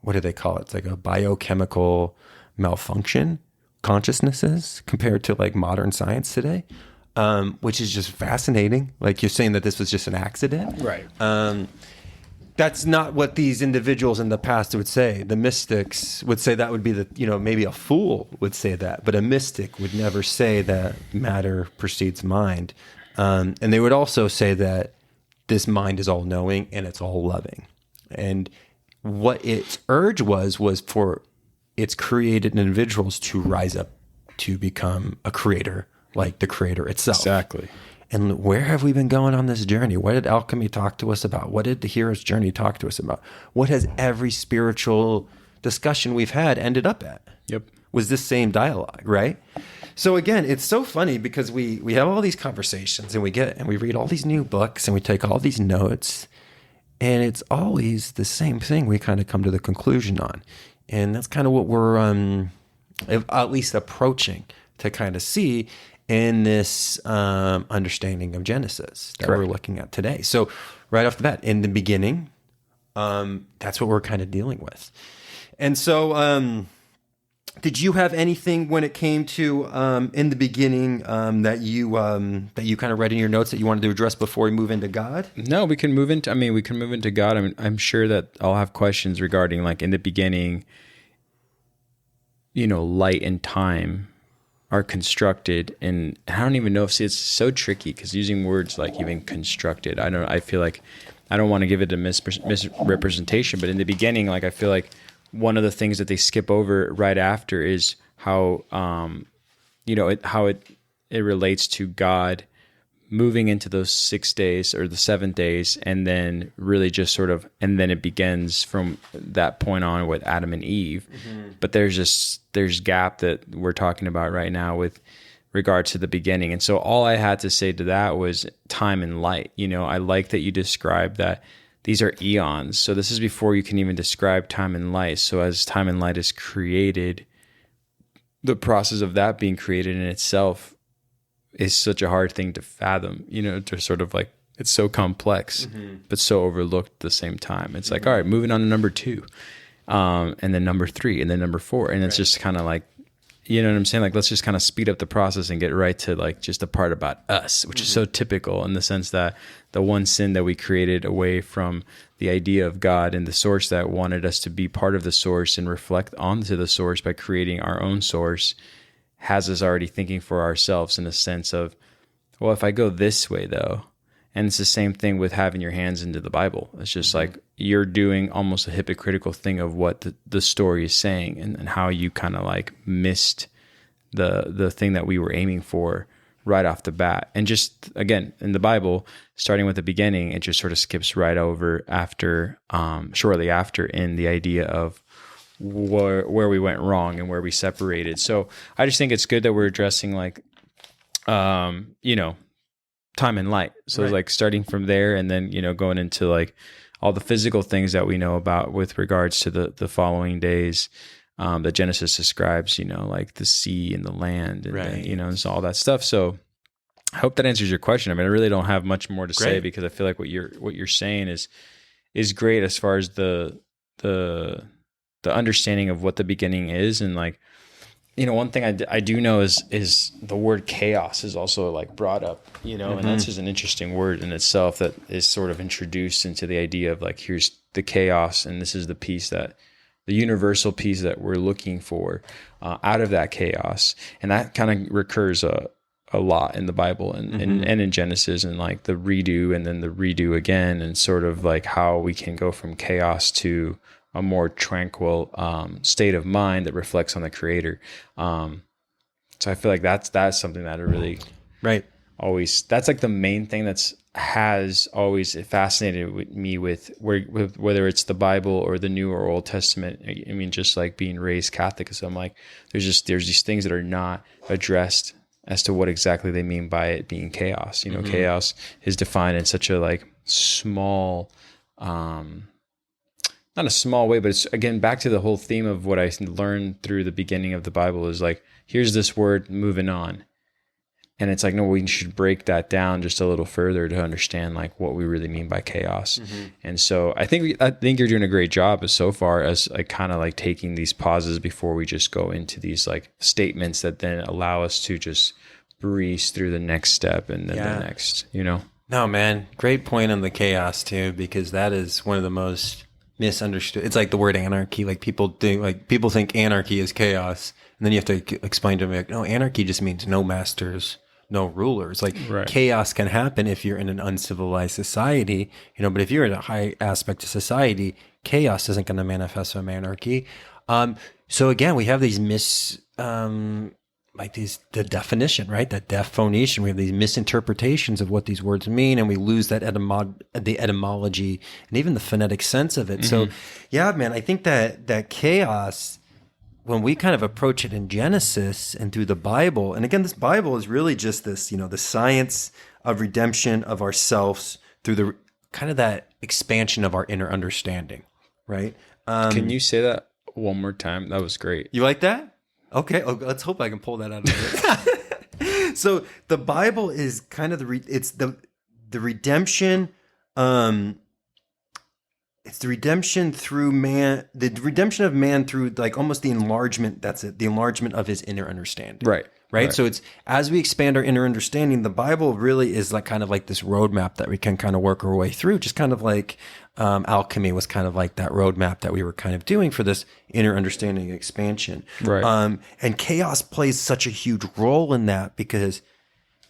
what do they call it? It's like a biochemical malfunction consciousnesses compared to like modern science today, which is just fascinating. Like you're saying that this was just an accident. Right. That's not what these individuals in the past would say. The mystics would say that would be maybe a fool would say that, but a mystic would never say that matter precedes mind. And they would also say that this mind is all knowing and it's all loving. And what its urge was for its created individuals to rise up to become a creator, like the creator itself. Exactly. And where have we been going on this journey? What did alchemy talk to us about? What did the hero's journey talk to us about? What has every spiritual discussion we've had ended up at? Yep. Was this same dialogue, right? So again, it's so funny because we have all these conversations and we read all these new books and we take all these notes, and it's always the same thing we kind of come to the conclusion on. And that's kind of what we're at least approaching to kind of see in this understanding of Genesis that we're looking at today. So right off the bat, in the beginning, that's what we're kind of dealing with. And so did you have anything when it came to in the beginning that you kind of read in your notes that you wanted to address before we move into God? No, we can move into God. I'm sure that I'll have questions regarding like in the beginning, light and time are constructed, and I don't even know if it's so tricky because using words like even constructed, I feel like I don't want to give it a misrepresentation, but in the beginning, like I feel like one of the things that they skip over right after is how it relates to God moving into those 6 days or the 7 days, and then really just sort of, and then it begins from that point on with Adam and Eve. But there's gap that we're talking about right now with regards to the beginning. And so all I had to say to that was time and light. I like that you described that these are eons. So this is before you can even describe time and light. So as time and light is created, the process of that being created in itself is such a hard thing to fathom, to sort of like, it's so complex, but so overlooked at the same time. It's like, all right, moving on to number 2, and then number 3, and then number 4. And it's just kind of like, you know what I'm saying? Like, let's just kind of speed up the process and get right to like just the part about us, which is so typical in the sense that the one sin that we created away from the idea of God and the source that wanted us to be part of the source and reflect onto the source by creating our own source has us already thinking for ourselves in a sense of, well, if I go this way though, and it's the same thing with having your hands into the Bible. It's just like you're doing almost a hypocritical thing of what the story is saying, and how you kind of like missed the thing that we were aiming for right off the bat. And just again, in the Bible, starting with the beginning, it just sort of skips right over after, shortly after, in the idea of where we went wrong and where we separated. So I just think it's good that we're addressing like, time and light. So like starting from there and then, going into like all the physical things that we know about with regards to the following days, that Genesis describes, like the sea and the land and, and so all that stuff. So I hope that answers your question. I really don't have much more to say because I feel like what you're saying is great as far as the the understanding of what the beginning is. And like, one thing I do know is the word chaos is also like brought up, and that's just an interesting word in itself that is sort of introduced into the idea of like, here's the chaos, and this is the universal peace that we're looking for out of that chaos. And that kind of recurs a lot in the Bible and in Genesis, and like the redo and then the redo again, and sort of like how we can go from chaos to a more tranquil state of mind that reflects on the Creator. So I feel like that's something that I really always, that's like the main thing has always fascinated with me with whether it's the Bible or the New or Old Testament. I mean, just like being raised Catholic, so I'm like, there's these things that are not addressed as to what exactly they mean by it being chaos. Chaos is defined in such a like small, not a small way, but it's again back to the whole theme of what I learned through the beginning of the Bible is like, here's this word, moving on. And it's like, no, we should break that down just a little further to understand like what we really mean by chaos. And so I think you're doing a great job so far as like kind of like taking these pauses before we just go into these like statements that then allow us to just breeze through the next step and then the next, No, man, great point on the chaos too, because that is one of the most misunderstood. It's like the word anarchy. Like people think anarchy is chaos, and then you have to explain to them like, no, anarchy just means no masters, no rulers. Like chaos can happen if you're in an uncivilized society, but if you're in a high aspect of society, chaos isn't going to manifest from anarchy. So again, we have these the definition, right? That dephonation. We have these misinterpretations of what these words mean, and we lose that the etymology and even the phonetic sense of it. So yeah, man, I think that chaos, when we kind of approach it in Genesis and through the Bible, and again, this Bible is really just this, the science of redemption of ourselves through the kind of that expansion of our inner understanding, right? Can you say that one more time? That was great. You like that? Okay, let's hope I can pull that out of it. So the Bible is kind of the redemption. It's the redemption through man, the redemption of man through like almost the enlargement. That's it, the enlargement of his inner understanding. Right. So it's as we expand our inner understanding, the Bible really is like kind of like this roadmap that we can kind of work our way through, just kind of like alchemy was kind of like that roadmap that we were kind of doing for this inner understanding and expansion. Right. And chaos plays such a huge role in that, because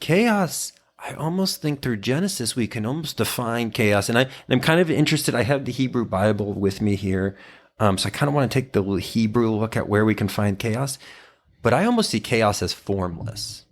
chaos, I almost think through Genesis, we can almost define chaos. And I'm kind of interested. I have the Hebrew Bible with me here. So I kind of want to take the Hebrew look at where we can find chaos. But I almost see chaos as formless.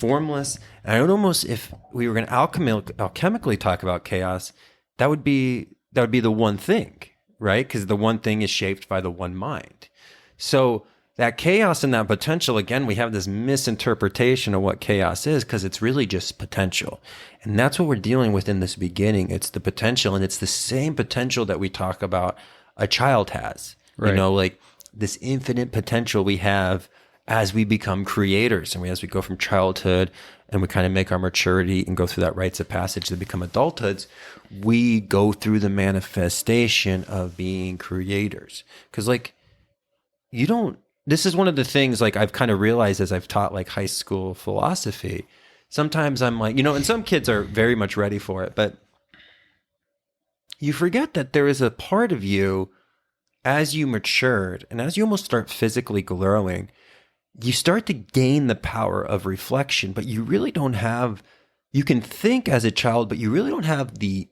And I would almost, if we were going to alchemically talk about chaos, that would be the one thing, right? Because the one thing is shaped by the one mind. So that chaos and that potential, again, we have this misinterpretation of what chaos is, because it's really just potential. And that's what we're dealing with in this beginning. It's the potential, and it's the same potential that we talk about a child has. Right. Like this infinite potential we have as we become creators, and as we go from childhood and we kind of make our maturity and go through that rites of passage to become adulthoods, we go through the manifestation of being creators. Because this is one of the things like I've kind of realized as I've taught like high school philosophy. Sometimes I'm like, and some kids are very much ready for it, but you forget that there is a part of you as you matured and as you almost start physically growing, you start to gain the power of reflection, but you really don't have, you can think as a child, but you really don't have the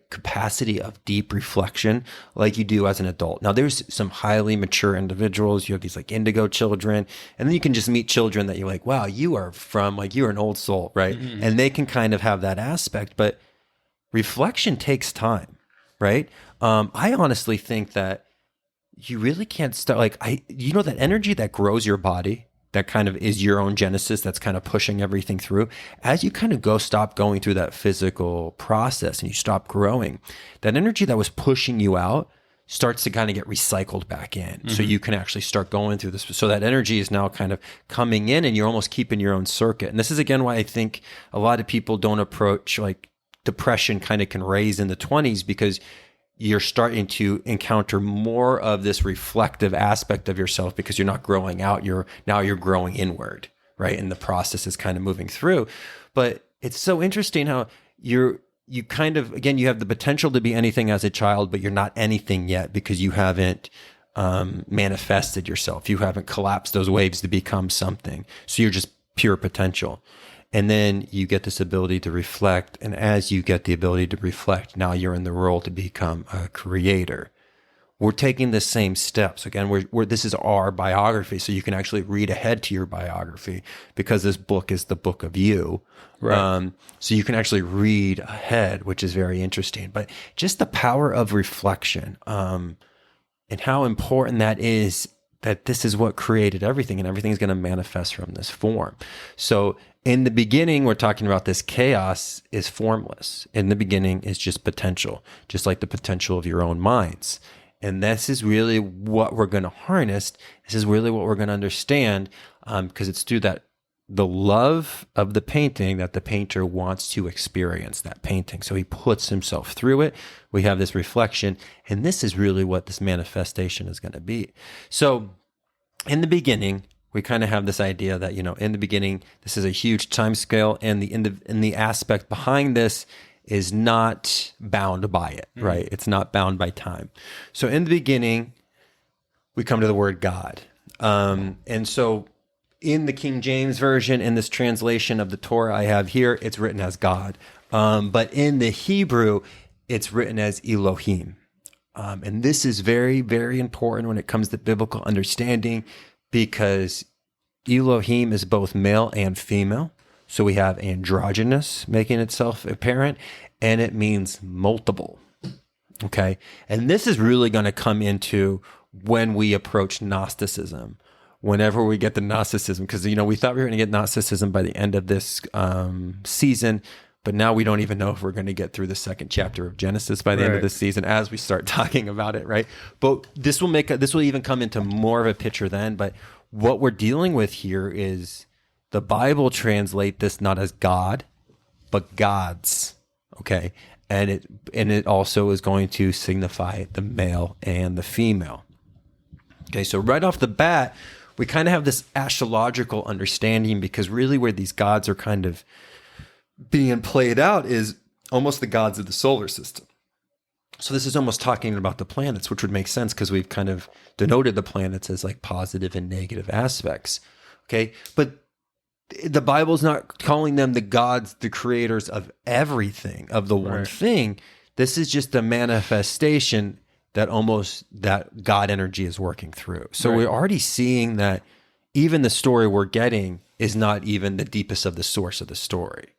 capacity of deep reflection like you do as an adult. Now, there's some highly mature individuals. You have these like indigo children, and then you can just meet children that you're like, wow, you're an old soul, right? Mm-hmm. And they can kind of have that aspect, but reflection takes time, right? I honestly think that you really can't start that energy that grows your body, that kind of is your own genesis, that's kind of pushing everything through. As you kind of stop going through that physical process and you stop growing, that energy that was pushing you out starts to kind of get recycled back in. Mm-hmm. So you can actually start going through this. So that energy is now kind of coming in, and you're almost keeping your own circuit. And this is again why I think a lot of people don't approach, like, depression kind of can raise in the 20s, because you're starting to encounter more of this reflective aspect of yourself because you're not growing out. Now you're growing inward, right? And the process is kind of moving through. But it's so interesting how you kind of, again, you have the potential to be anything as a child, but you're not anything yet because you haven't manifested yourself. You haven't collapsed those waves to become something. So you're just pure potential. And then you get this ability to reflect. And as you get the ability to reflect, now you're in the role to become a creator. We're taking the same steps. Again, this is our biography. So you can actually read ahead to your biography because this book is the book of you. Right. So you can actually read ahead, which is very interesting. But just the power of reflection and how important that is, that this is what created everything, and everything's going to manifest from this form. So in the beginning, we're talking about this chaos is formless. In the beginning is just potential, just like the potential of your own minds. And this is really what we're going to harness. This is really what we're going to understand, because it's through the love of the painting that the painter wants to experience that painting. So he puts himself through it. We have this reflection, and this is really what this manifestation is going to be. So in the beginning, we kind of have this idea that, in the beginning, this is a huge time scale, and the aspect behind this is not bound by it, right? It's not bound by time. So in the beginning, we come to the word God. And so in the King James Version, in this translation of the Torah I have here, it's written as God. But in the Hebrew, it's written as Elohim. And this is very, very important when it comes to biblical understanding, because Elohim is both male and female. So we have androgynous making itself apparent, and it means multiple. Okay. And this is really going to come into when we approach Gnosticism. Whenever we get the Gnosticism, because, we thought we were going to get Gnosticism by the end of this season, but now we don't even know if we're going to get through the second chapter of Genesis by the end of this season as we start talking about it, right? But this will even come into more of a picture then. But what we're dealing with here is the Bible translate this not as God, but gods, okay? And it also is going to signify the male and the female. Okay, so right off the bat, we kind of have this astrological understanding, because really where these gods are kind of being played out is almost the gods of the solar system. So this is almost talking about the planets, which would make sense because we've kind of denoted the planets as like positive and negative aspects. Okay, but the Bible's not calling them the gods, the creators of everything, of the one thing. This is just a manifestation that God energy is working through. So we're already seeing that even the story we're getting is not even the deepest of the source of the story.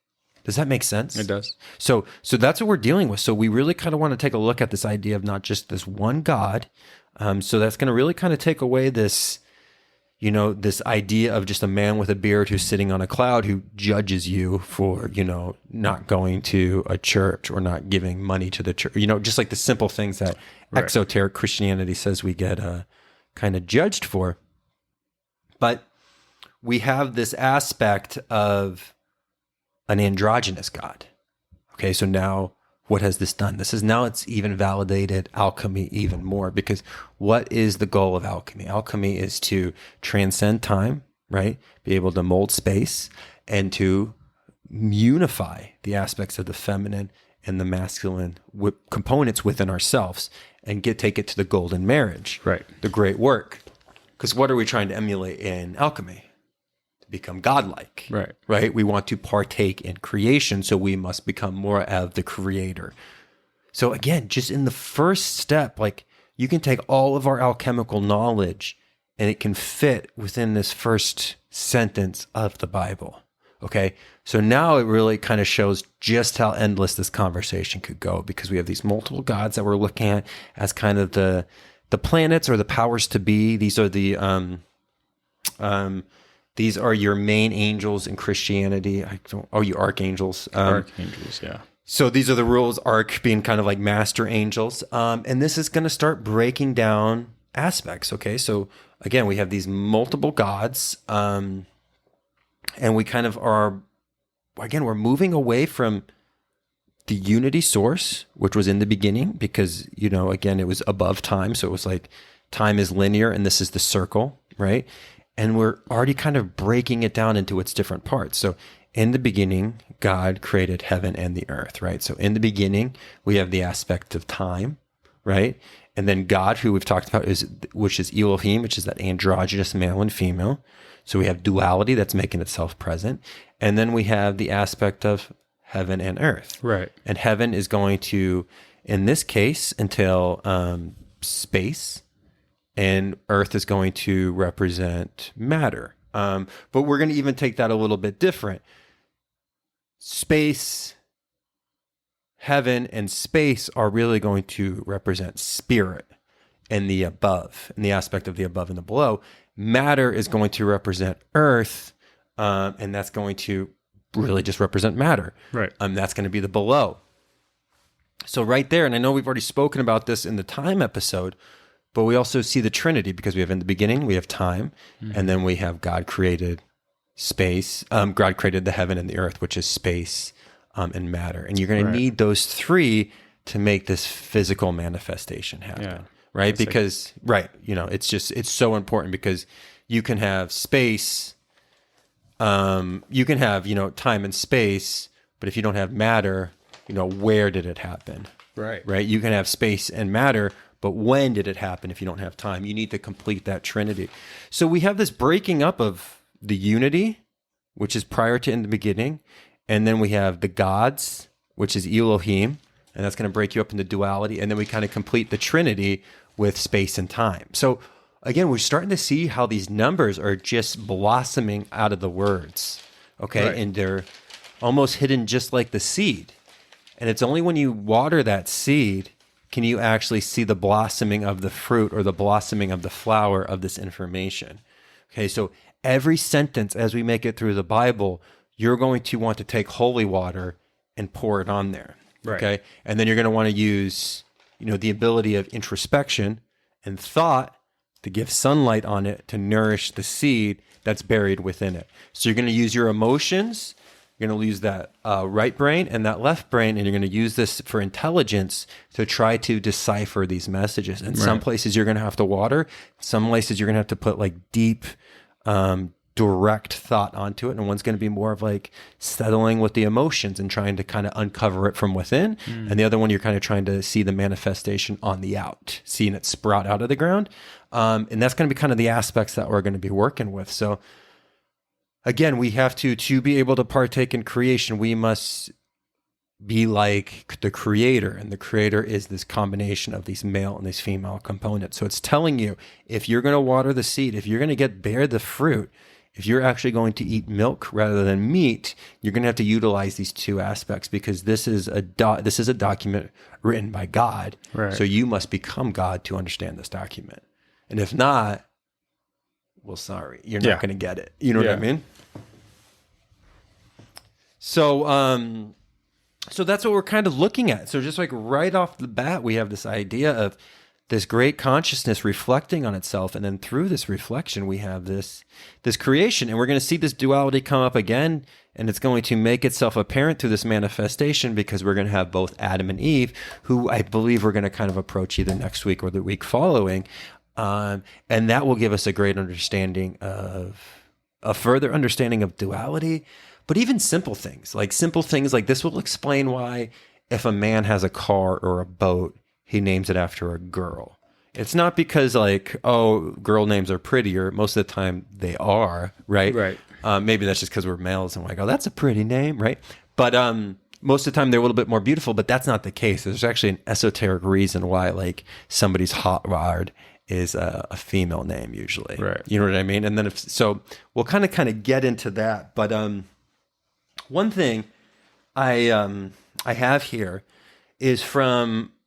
Does that make sense? It does. So that's what we're dealing with. So we really kind of want to take a look at this idea of not just this one God. So that's going to really kind of take away this, this idea of just a man with a beard who's sitting on a cloud who judges you for, not going to a church or not giving money to the church, just like the simple things that exoteric Christianity says we get kind of judged for. But we have this aspect of an androgynous God. Okay, so now what has this done? It's even validated alchemy even more, because what is the goal of alchemy? Alchemy is to transcend time, right? Be able to mold space and to unify the aspects of the feminine and the masculine components within ourselves and take it to the golden marriage, right? The great work. Because what are we trying to emulate in alchemy? To become godlike, right? We want to partake in creation, so we must become more of the creator. So again, just in the first step, like you can take all of our alchemical knowledge and it can fit within this first sentence of the Bible. Okay, so now it really kind of shows just how endless this conversation could go, because we have these multiple gods that we're looking at as kind of the planets or the powers to be. These are these are your main angels in Christianity. Your archangels. Archangels, yeah. So these are the rules. Arch being kind of like master angels, and this is going to start breaking down aspects. Okay, so again, we have these multiple gods. And we kind of are, again, we're moving away from the unity source, which was in the beginning, because, again, it was above time. So it was like time is linear and this is the circle, right? And we're already kind of breaking it down into its different parts. So in the beginning, God created heaven and the earth, right? So in the beginning, we have the aspect of time, right? And then God, who we've talked about, which is Elohim, which is that androgynous male and female. So we have duality that's making itself present. And then we have the aspect of heaven and earth. Right. And heaven is going to, in this case, entail space, and earth is going to represent matter. But we're going to even take that a little bit different. Space, heaven, and space are really going to represent spirit and the above, and the aspect of the above and the below. Matter is going to represent earth, and that's going to really just represent matter. Right. That's going to be the below. So right there, and I know we've already spoken about this in the time episode, but we also see the Trinity, because we have in the beginning, we have time, and then we have God created space. God created the heaven and the earth, which is space and matter. And you're going to need those three to make this physical manifestation happen. Yeah. Right? Because, it's so important, because you can have space, you can have, time and space, but if you don't have matter, where did it happen? Right. Right? You can have space and matter, but when did it happen if you don't have time? You need to complete that Trinity. So we have this breaking up of the unity, which is prior to in the beginning, and then we have the gods, which is Elohim, and that's going to break you up into duality, and then we kind of complete the Trinity with space and time. So again, we're starting to see how these numbers are just blossoming out of the words, okay? Right. And they're almost hidden just like the seed. And it's only when you water that seed can you actually see the blossoming of the fruit or the blossoming of the flower of this information. Okay, so every sentence as we make it through the Bible, you're going to want to take holy water and pour it on there. Right. Okay, and then you're going to want to use the ability of introspection and thought to give sunlight on it to nourish the seed that's buried within it. So you're going to use your emotions, you're going to use that right brain and that left brain, and you're going to use this for intelligence to try to decipher these messages. And some places you're going to have to water, some places you're going to have to put like deep, direct thought onto it, and one's going to be more of like settling with the emotions and trying to kind of uncover it from within, and the other one you're kind of trying to see the manifestation on the out, seeing it sprout out of the ground, and that's going to be kind of the aspects that we're going to be working with. So again, we have to be able to partake in creation, we must be like the creator, and the creator is this combination of these male and these female components. So it's telling you, if you're going to water the seed, if you're going to bear the fruit, if you're actually going to eat milk rather than meat, you're going to have to utilize these two aspects, because this is a document written by God. Right. So you must become God to understand this document. And if not, well, sorry, you're not going to get it. You know what I mean? So, so that's what we're kind of looking at. So just like right off the bat, we have this idea of this great consciousness reflecting on itself. And then through this reflection, we have this creation, and we're going to see this duality come up again, and it's going to make itself apparent through this manifestation, because we're going to have both Adam and Eve, who I believe we're going to kind of approach either next week or the week following. And that will give us a great understanding a further understanding of duality, but even simple things like this will explain why if a man has a car or a boat, he names it after a girl. It's not because girl names are prettier. Most of the time they are, right? Right. Maybe that's just because we're males and we're like, oh, that's a pretty name, right? But most of the time they're a little bit more beautiful, but that's not the case. There's actually an esoteric reason why somebody's hot rod is a female name usually. Right. You know what I mean? And then so we'll kind of get into that. But one thing I have here is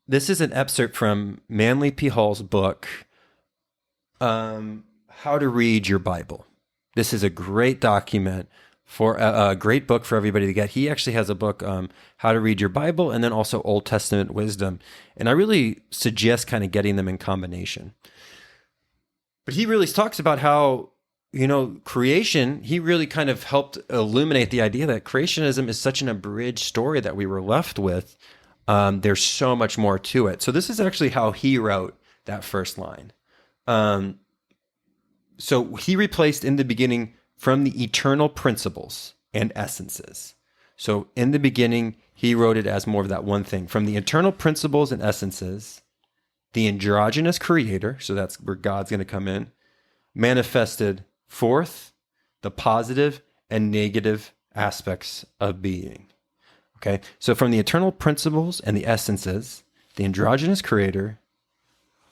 this is an excerpt from Manly P. Hall's book, How to Read Your Bible. This is a great document for a great book for everybody to get. He actually has a book, How to Read Your Bible, and then also Old Testament Wisdom. And I really suggest kind of getting them in combination. But he really talks about how, creation, he really kind of helped illuminate the idea that creationism is such an abridged story that we were left with. There's so much more to it. So this is actually how he wrote that first line. So he replaced in the beginning from the eternal principles and essences. So in the beginning, he wrote it as more of that one thing. From the eternal principles and essences, the androgynous creator, so that's where God's going to come in, manifested forth the positive and negative aspects of being. Okay, so from the eternal principles and the essences, the androgynous creator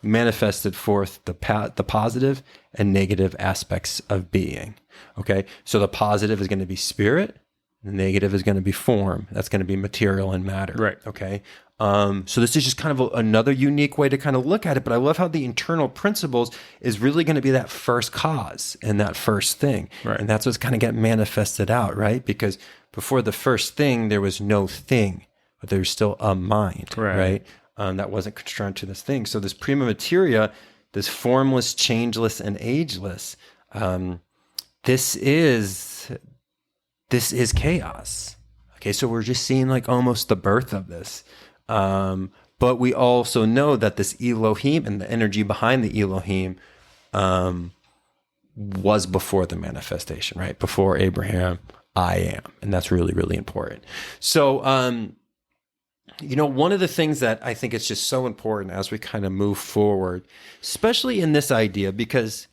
manifested forth the positive and negative aspects of being. Okay, so the positive is going to be spirit, the negative is going to be form. That's going to be material and matter. Right. Okay. So this is just kind of another unique way to kind of look at it. But I love how the internal principles is really going to be that first cause and that first thing. Right. And that's what's kind of get manifested out, right? Because before the first thing, there was no thing, but there's still a mind, right? That wasn't constrained to this thing. So this prima materia, this formless, changeless, and ageless, this is chaos. Okay, so we're just seeing like almost the birth of this. But we also know that this Elohim and the energy behind the Elohim was before the manifestation, right? Before Abraham, I am. And that's really, really important. So, one of the things that I think is just so important as we kind of move forward, especially in this idea, because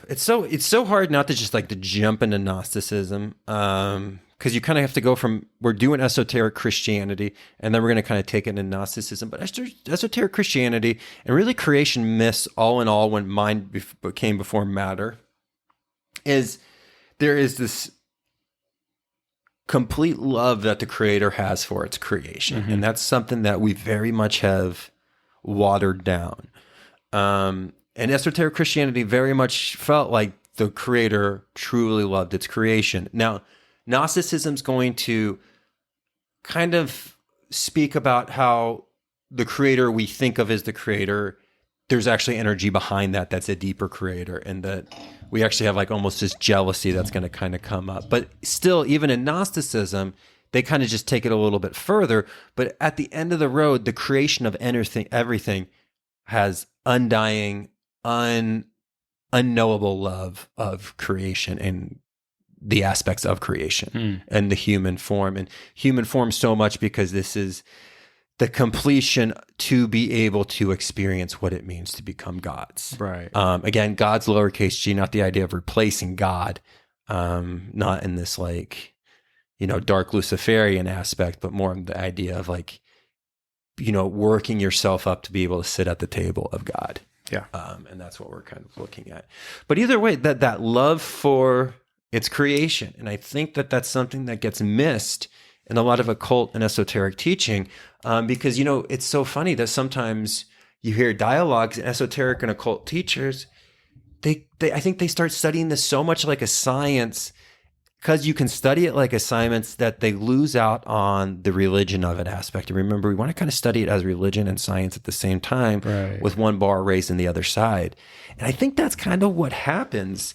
it's so hard not to just like to jump into Gnosticism, because you kind of have to go from, we're doing esoteric Christianity, and then we're going to kind of take it into Gnosticism. But esoteric Christianity and really creation myths, all in all, when mind came before matter, is there is this complete love that the Creator has for its creation. Mm-hmm. And that's something that we very much have watered down. And esoteric Christianity very much felt like the Creator truly loved its creation. Now, Gnosticism's going to kind of speak about how the Creator we think of as the Creator, there's actually energy behind that that's a deeper Creator, and that we actually have like almost this jealousy that's going to kind of come up. But still, even in Gnosticism, they kind of just take it a little bit further. But at the end of the road, the creation of everything has undying, unknowable love of creation and the aspects of creation and the human form. And human form so much because this is the completion to be able to experience what it means to become gods. Right. Again, God's lowercase g, not the idea of replacing God, not in this like, dark Luciferian aspect, but more the idea of like, working yourself up to be able to sit at the table of God. Yeah. And that's what we're kind of looking at. But either way, that love for its creation. And I think that that's something that gets missed in a lot of occult and esoteric teaching, because, it's so funny that sometimes you hear dialogues in esoteric and occult teachers, I think they start studying this so much like a science, because you can study it like a science, that they lose out on the religion of it aspect. And remember, we want to kind of study it as religion and science at the same time, right, with one bar raised on the other side. And I think that's kind of what happens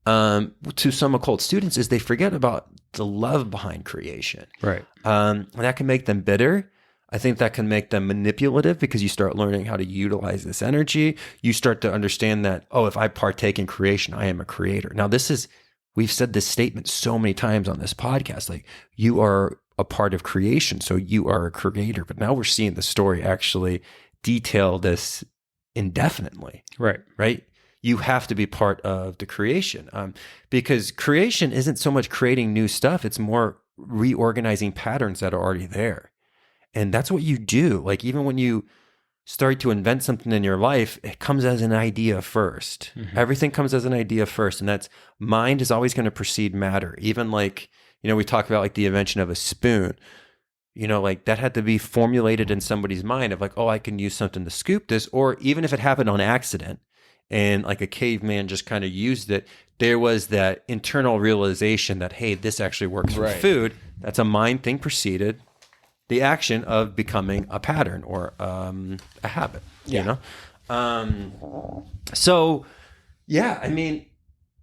to some occult students, is they forget about the love behind creation. Right. And that can make them bitter. I think that can make them manipulative, because you start learning how to utilize this energy. You start to understand that, if I partake in creation, I am a creator. Now, we've said this statement so many times on this podcast, like, you are a part of creation, so you are a creator. But now we're seeing the story actually detail this indefinitely. Right. Right. You have to be part of the creation, because creation isn't so much creating new stuff. It's more reorganizing patterns that are already there. And that's what you do. Like, even when you start to invent something in your life, it comes as an idea first. Mm-hmm. Everything comes as an idea first. And that's, mind is always going to precede matter. Even like, we talk about like the invention of a spoon, like that had to be formulated in somebody's mind of like, I can use something to scoop this. Or even if it happened on accident, and like a caveman just kind of used it, there was that internal realization that, hey, this actually works for food. That's a mind thing preceded the action of becoming a pattern or a habit, Yeah. So, yeah, I mean,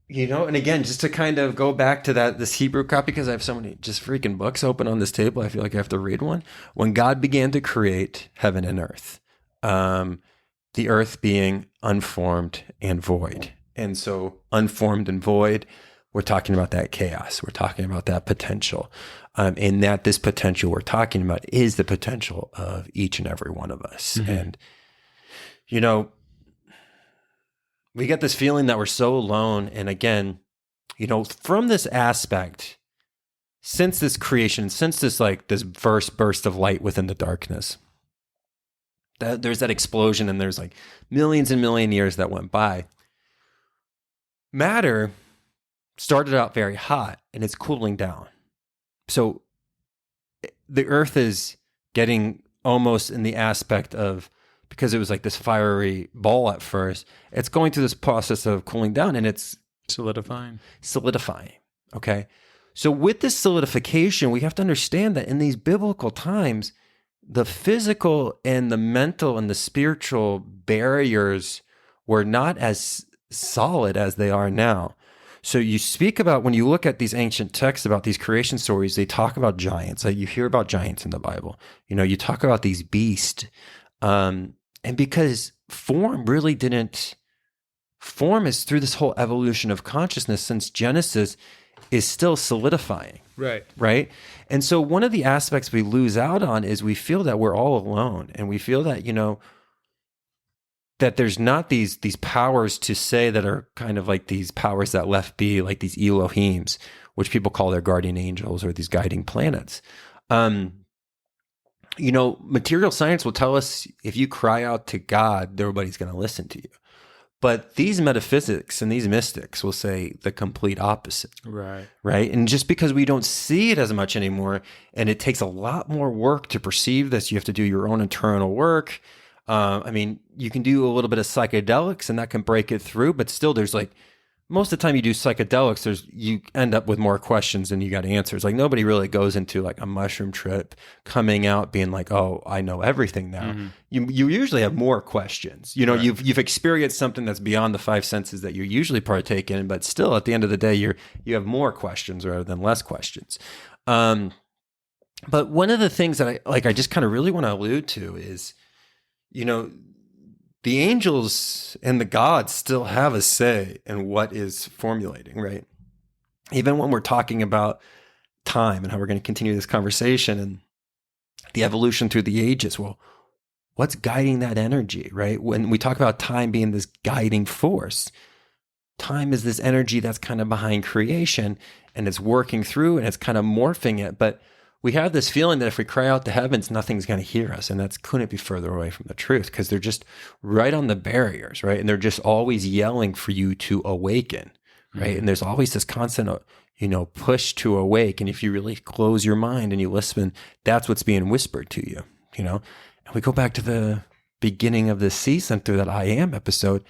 and again, just to kind of go back to this Hebrew copy, because I have so many just freaking books open on this table, I feel like I have to read one. When God began to create heaven and earth, the earth being unformed and void. And so unformed and void, we're talking about that chaos. We're talking about that potential. And that this potential we're talking about is the potential of each and every one of us. Mm-hmm. And, we get this feeling that we're so alone. And again, from this aspect, since this creation, since this first burst of light within the darkness, there's that explosion, and there's millions and million years that went by. Matter started out very hot, and it's cooling down. So the earth is getting almost in the aspect of, because it was this fiery ball at first, it's going through this process of cooling down, and it's solidifying. Okay. So with this solidification, we have to understand that in these biblical times, the physical and the mental and the spiritual barriers were not as solid as they are now. So you speak about, when you look at these ancient texts about these creation stories, they talk about giants. You hear about giants in the Bible. You talk about these beasts. And because form is through this whole evolution of consciousness since Genesis is still solidifying. Right. And so one of the aspects we lose out on is we feel that we're all alone, and we feel that, that there's not these powers to say that are kind of like these powers that left be, like these Elohims, which people call their guardian angels or these guiding planets. Material science will tell us if you cry out to God, nobody's going to listen to you. But these metaphysics and these mystics will say the complete opposite. Right. And just because we don't see it as much anymore, and it takes a lot more work to perceive this, you have to do your own internal work. You can do a little bit of psychedelics, and that can break it through, but still there's most of the time you do psychedelics, you end up with more questions than you got answers. Nobody really goes into a mushroom trip coming out being oh, I know everything now. Mm-hmm. You usually have more questions. Right. You've experienced something that's beyond the five senses that you usually partake in, but still at the end of the day, you have more questions rather than less questions. But one of the things that I just kind of really want to allude to is, the angels and the gods still have a say in what is formulating, right? Even when we're talking about time and how we're going to continue this conversation and the evolution through the ages, well, what's guiding that energy, right? When we talk about time being this guiding force, time is this energy that's kind of behind creation, and it's working through and it's kind of morphing it. But we have this feeling that if we cry out to heavens, nothing's going to hear us. And that couldn't be further away from the truth, because they're just right on the barriers, right? And they're just always yelling for you to awaken, right? Mm-hmm. And there's always this constant, push to awake. And if you really close your mind and you listen, that's what's being whispered to you, And we go back to the beginning of this season through that I Am episode.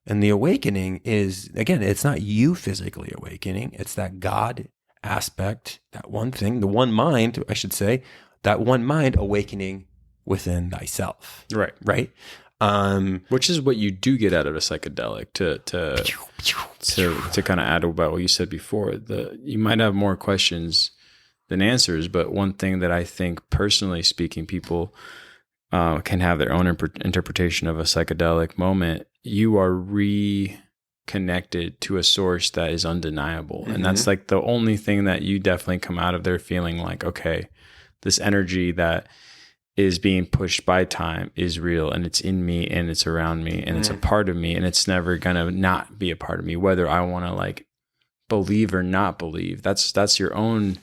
And the awakening is, again, it's not you physically awakening. It's that God aspect, that one thing, the one mind, I should say, that one mind awakening within thyself. Right. Which is what you do get out of a psychedelic to kind of add about what you said before. You might have more questions than answers, but one thing that I think, personally speaking, people can have their own interpretation of a psychedelic moment. You are connected to a source that is undeniable. Mm-hmm. And that's the only thing that you definitely come out of there feeling okay, this energy that is being pushed by time is real, and it's in me, and it's around me, and it's a part of me, and it's never gonna not be a part of me, whether I want to believe or not believe. That's your own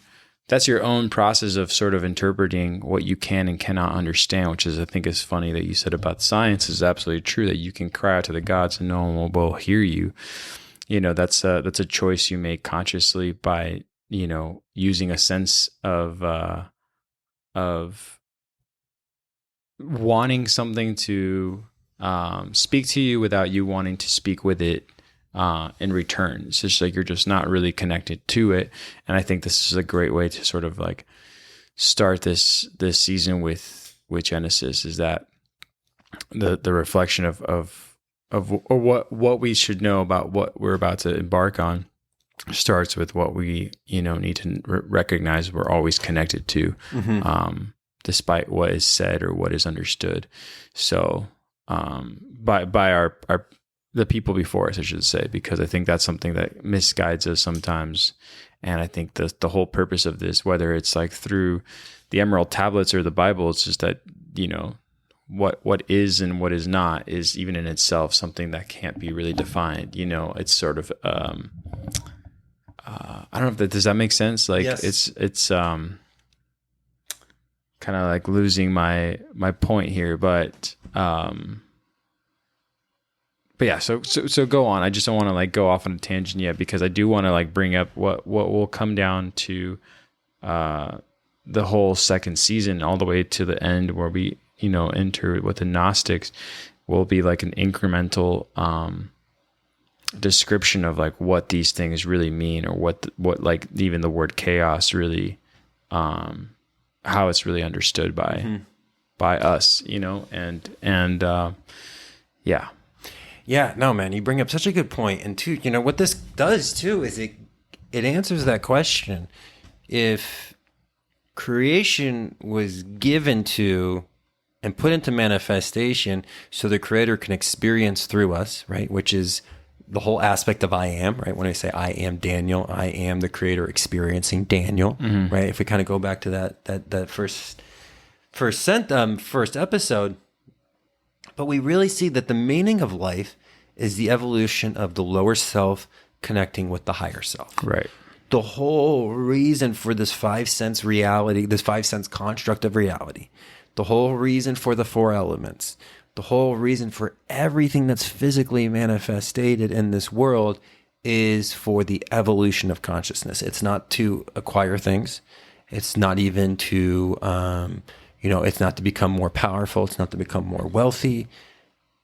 process of sort of interpreting what you can and cannot understand, which is, I think, is funny that you said about science is absolutely true, that you can cry out to the gods and no one will hear you. That's a choice you make consciously by, using a sense of wanting something to speak to you without you wanting to speak with it in return. It's just you're just not really connected to it. And I think this is a great way to sort of start this season with Genesis, is that the reflection of or what we should know about what we're about to embark on starts with what we, need to recognize we're always connected to, despite what is said or what is understood. So, by our the people before us, I should say, because I think that's something that misguides us sometimes. And I think the whole purpose of this, whether it's like through the Emerald Tablets or the Bible, it's just that, what is and what is not is even in itself something that can't be really defined. It's sort of, I don't know if does that make sense? Like, yes. it's kind of like losing my point here, but yeah, so go on. I just don't want to like go off on a tangent yet, because I do want to like bring up what will come down to the whole second season all the way to the end, where we enter with the Gnostics, will be like an incremental description of like what these things really mean, or what like even the word chaos really, how it's really understood by us, and yeah. Yeah, no, man, you bring up such a good point. And too, what this does too is it answers that question. If creation was given to and put into manifestation so the Creator can experience through us, right? Which is the whole aspect of I am, right? When I say I am Daniel, I am the Creator experiencing Daniel, right? If we kind of go back to that first episode. But we really see that the meaning of life is the evolution of the lower self connecting with the higher self. Right. The whole reason for this 5 sense reality, this 5 sense construct of reality, the whole reason for the 4 elements, the whole reason for everything that's physically manifested in this world is for the evolution of consciousness. It's not to acquire things. It's not even to, it's not to become more powerful. It's not to become more wealthy.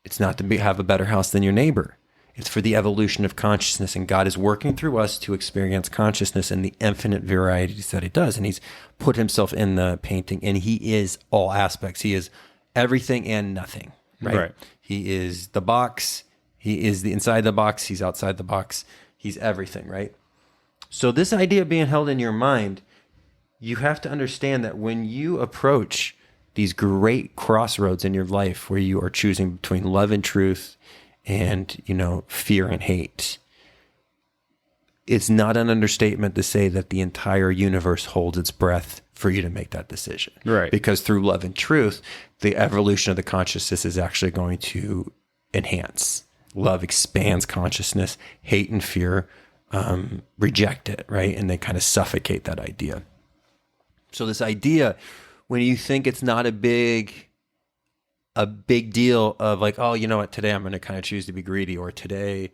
It's not to have a better house than your neighbor. It's for the evolution of consciousness, and God is working through us to experience consciousness in the infinite varieties that He does. And He's put Himself in the painting, and He is all aspects. He is everything and nothing, right? He is the box. He is the inside the box. He's outside the box. He's everything, right? So this idea being held in your mind, you have to understand that when you approach these great crossroads in your life where you are choosing between love and truth and, fear and hate, it's not an understatement to say that the entire universe holds its breath for you to make that decision. Right. Because through love and truth, the evolution of the consciousness is actually going to enhance. Love expands consciousness, hate and fear reject it, right? And they kind of suffocate that idea. So this idea, when you think it's not a big deal of like, oh, you know what, today I'm going to kind of choose to be greedy, or today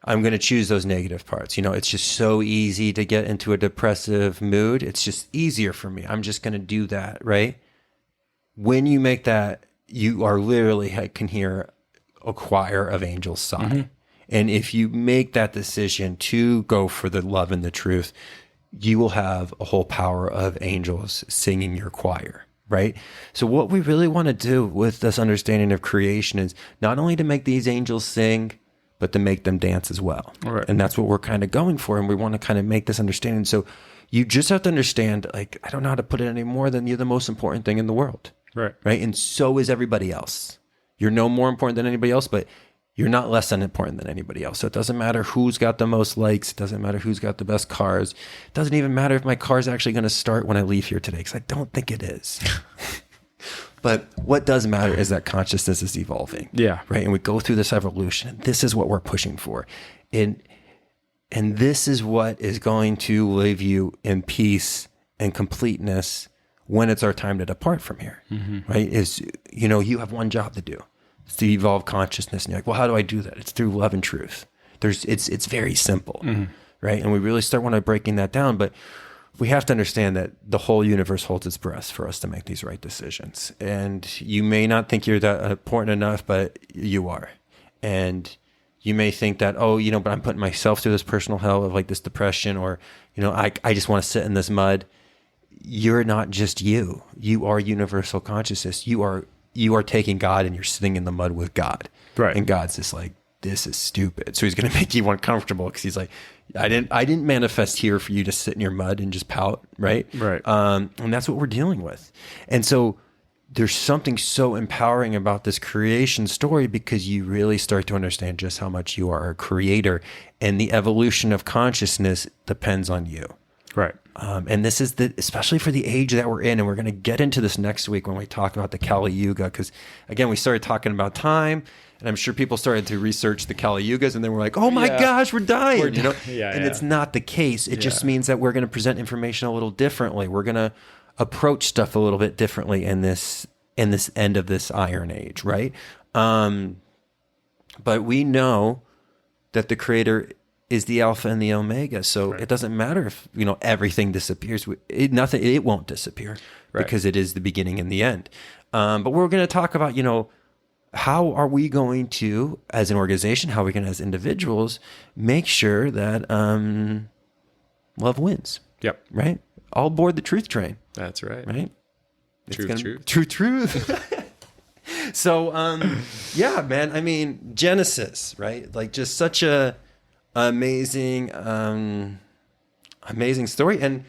I'm going to choose those negative parts. It's just so easy to get into a depressive mood. It's just easier for me. I'm just going to do that, right? When you make that, you are literally, I can hear a choir of angels sigh. Mm-hmm. And if you make that decision to go for the love and the truth, you will have a whole power of angels singing your choir, right? So what we really want to do with this understanding of creation is not only to make these angels sing, but to make them dance as well. Right. And that's what we're kind of going for. And we want to kind of make this understanding. So you just have to understand, like, I don't know how to put it any more than you're the most important thing in the world. Right. Right. And so is everybody else. You're no more important than anybody else, but you're not less important than anybody else. So it doesn't matter who's got the most likes. It doesn't matter who's got the best cars. It doesn't even matter if my car's actually going to start when I leave here today, because I don't think it is. But what does matter is that consciousness is evolving. Yeah. Right. And we go through this evolution. And this is what we're pushing for. And this is what is going to leave you in peace and completeness when it's our time to depart from here. Mm-hmm. Right. Is, you have one job to do. It's to evolve consciousness. And you're like, well, how do I do that? It's through love and truth. It's very simple. Mm-hmm. Right. And we really start breaking that down. But we have to understand that the whole universe holds its breath for us to make these right decisions. And you may not think you're that important enough, but you are. And you may think that, but I'm putting myself through this personal hell of like this depression, or, I just want to sit in this mud. You're not just you. You are universal consciousness. You are you are taking God and you're sitting in the mud with God. Right. And God's just like, this is stupid. So he's going to make you uncomfortable because he's like, I didn't manifest here for you to sit in your mud and just pout. Right. Right. And that's what we're dealing with. And so there's something so empowering about this creation story because you really start to understand just how much you are a creator, and the evolution of consciousness depends on you. Right. And this is especially for the age that we're in, and we're going to get into this next week when we talk about the Kali Yuga, because again, we started talking about time, and I'm sure people started to research the Kali Yugas, and then we're like, oh my gosh, we're dying. And it's not the case. It just means that we're going to present information a little differently. We're going to approach stuff a little bit differently in this end of this Iron Age, right? But we know that the Creator is the Alpha and the Omega, so it doesn't matter if everything disappears. It won't disappear because it is the beginning and the end. But we're going to talk about how are we going to, as an organization, how are we going to, as individuals, make sure that love wins. Yep. Right. All aboard the truth train. That's right. Right. Truth. So, yeah, man, I mean, Genesis, right? Like just such a amazing story. And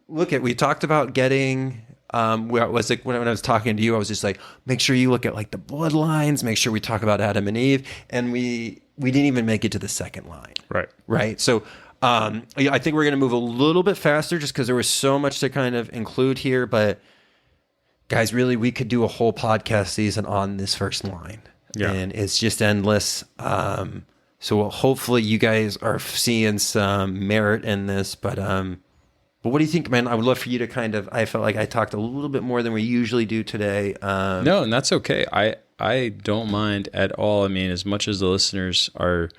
we talked about getting, when I was talking to you, I was just like, make sure you look at like the bloodlines, make sure we talk about Adam and Eve. And we didn't even make it to the second line. Right. Right. So, I think we're going to move a little bit faster just because there was so much to kind of include here. But guys, really, we could do a whole podcast season on this first line. Yeah. And it's just endless. So hopefully you guys are seeing some merit in this. But what do you think, man? I would love for you to I felt like I talked a little bit more than we usually do today. No, and that's okay. I don't mind at all. I mean, as much as the listeners are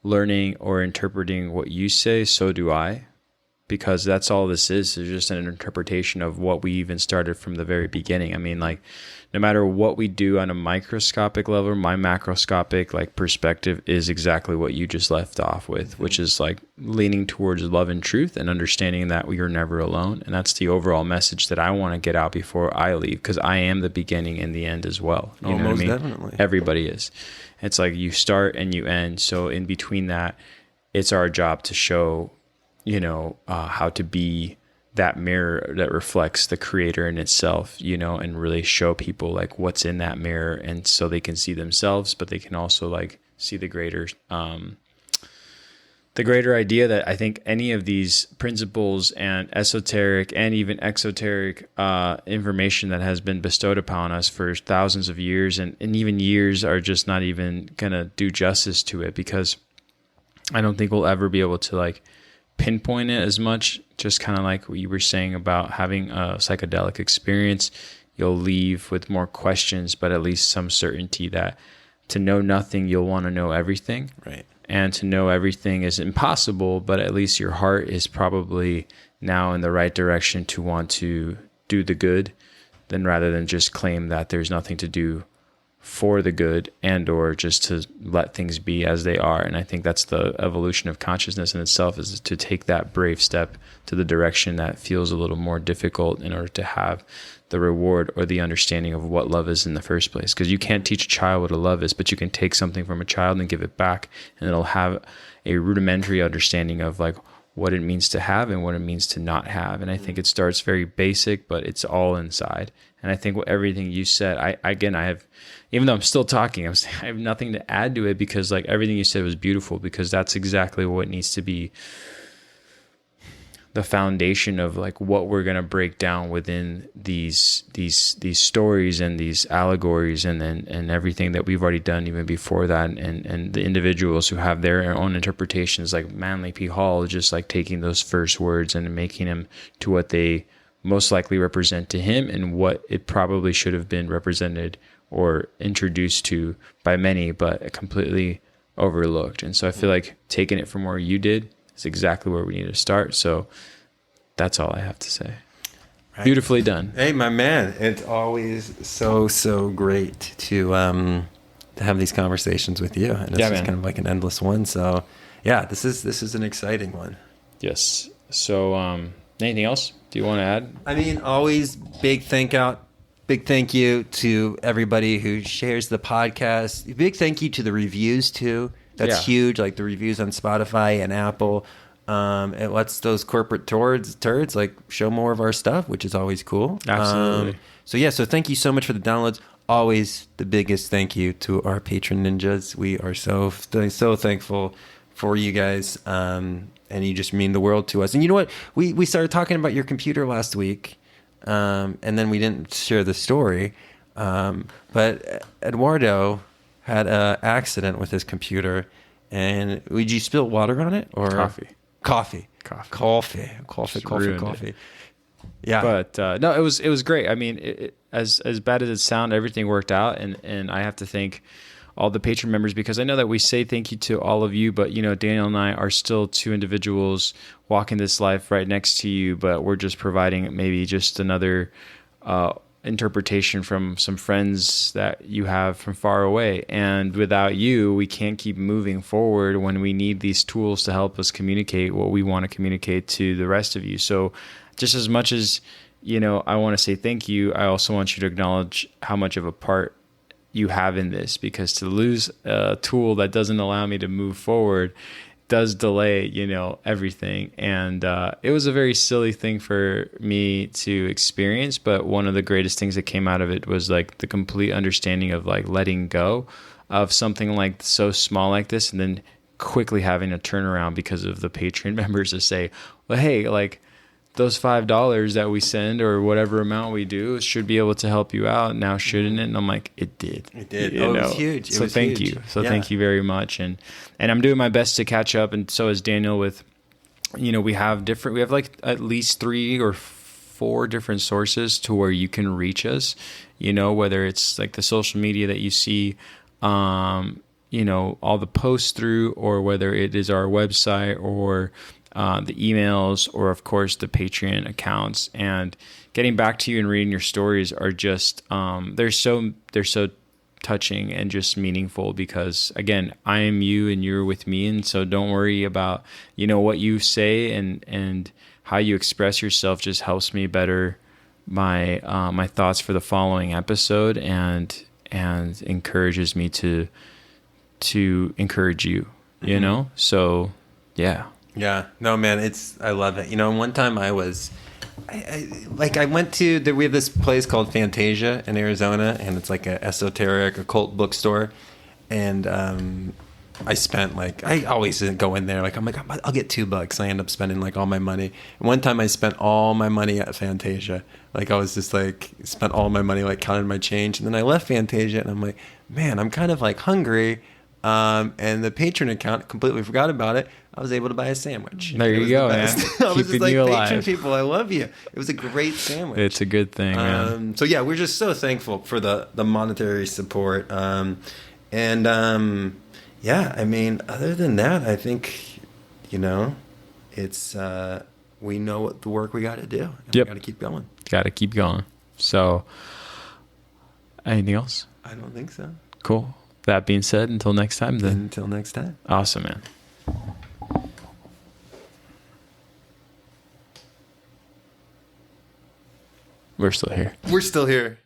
learning or interpreting what you say, so do I, because that's all this is. It's just an interpretation of what we even started from the very beginning. I mean, like, no matter what we do on a microscopic level, my macroscopic perspective is exactly what you just left off with, which is like leaning towards love and truth and understanding that we are never alone. And that's the overall message that I want to get out before I leave, because I am the beginning and the end as well. You know what I mean? Definitely. Everybody is. It's like you start and you end. So in between that, it's our job to show, how to be that mirror that reflects the Creator in itself, and really show people like what's in that mirror, and so they can see themselves, but they can also like see the greater idea that I think any of these principles and esoteric and even exoteric information that has been bestowed upon us for thousands of years and even years are just not even gonna do justice to it, because I don't think we'll ever be able to like pinpoint it as much. Just kind of like what you were saying about having a psychedelic experience, you'll leave with more questions, but at least some certainty that to know nothing, you'll want to know everything. Right. And to know everything is impossible, but at least your heart is probably now in the right direction to want to do the good, then rather than just claim that there's nothing to do for the good, and or just to let things be as they are. And I think that's the evolution of consciousness in itself, is to take that brave step to the direction that feels a little more difficult in order to have the reward or the understanding of what love is in the first place. Because you can't teach a child what a love is, but you can take something from a child and give it back, and it'll have a rudimentary understanding of like what it means to have and what it means to not have. And I think it starts very basic, but it's all inside. And I think everything you said, I have, even though I'm still talking, I have nothing to add to it, because like everything you said was beautiful, because that's exactly what needs to be the foundation of like what we're going to break down within these stories and these allegories, and everything that we've already done even before that, and the individuals who have their own interpretations, like Manly P. Hall, just like taking those first words and making them to what they most likely represent to him, and what it probably should have been represented or introduced to by many, but completely overlooked. And so I feel like taking it from where you did is exactly where we need to start. So that's all I have to say. Right. Beautifully done. Hey, my man, it's always so great to have these conversations with you, and it's just kind of like an endless one. So yeah, this is an exciting one. Yes. So anything else do you want to add? I mean, always big thank out Big thank you to everybody who shares the podcast. Big thank you to the reviews too. That's huge. Like the reviews on Spotify and Apple. It lets those corporate turds like show more of our stuff, which is always cool. Absolutely. So thank you so much for the downloads. Always the biggest thank you to our patron ninjas. We are so thankful for you guys. And you just mean the world to us. And you know what? We started talking about your computer last week. And then we didn't share the story. But Eduardo had an accident with his computer. And would you spill water on it or coffee? Yeah. But no, it was great. I mean, as bad as it sounded, everything worked out, and I have to thank all the patron members, because I know that we say thank you to all of you, but Daniel and I are still two individuals walking this life right next to you, but we're just providing maybe just another interpretation from some friends that you have from far away. And without you, we can't keep moving forward when we need these tools to help us communicate what we want to communicate to the rest of you. So just as much as, I want to say thank you, I also want you to acknowledge how much of a part you have in this, because to lose a tool that doesn't allow me to move forward does delay, everything. And it was a very silly thing for me to experience, but one of the greatest things that came out of it was like the complete understanding of like letting go of something like so small like this, and then quickly having a turnaround because of the Patreon members to say, well, hey, like those $5 that we send or whatever amount we do should be able to help you out now, shouldn't it? And I'm like, it did. It was huge. So thank you. So thank you very much. And I'm doing my best to catch up. And so is Daniel with, we have like at least 3 or 4 different sources to where you can reach us, whether it's like the social media that you see, all the posts through, or whether it is our website or the emails, or of course the Patreon accounts. And getting back to you and reading your stories are just they're so touching and just meaningful, because again, I am you and you're with me, and so don't worry about what you say and how you express yourself. Just helps me better my thoughts for the following episode, and encourages me to encourage you. So yeah. Yeah, no, man, I love it. One time I went to, we have this place called Fantasia in Arizona, and it's like an esoteric occult bookstore. And I spent I always go in there, I'm like, I'll get $2. I end up spending like all my money. And one time I spent all my money at Fantasia. I was just spent all my money, counted my change. And then I left Fantasia and I'm like, man, I'm kind of hungry. And the patron account, completely forgot about it. I was able to buy a sandwich. There you go, man. I was Keeping just you alive. Patron people, I love you. It was a great sandwich. It's a good thing, man. So yeah, we're just so thankful for the monetary support. Yeah, I mean, other than that, I think, it's, we know what the work we got to do. And Yep. We got to keep going. Got to keep going. So, anything else? I don't think so. Cool. That being said, until next time then. Until next time. Awesome, man. We're still here. We're still here.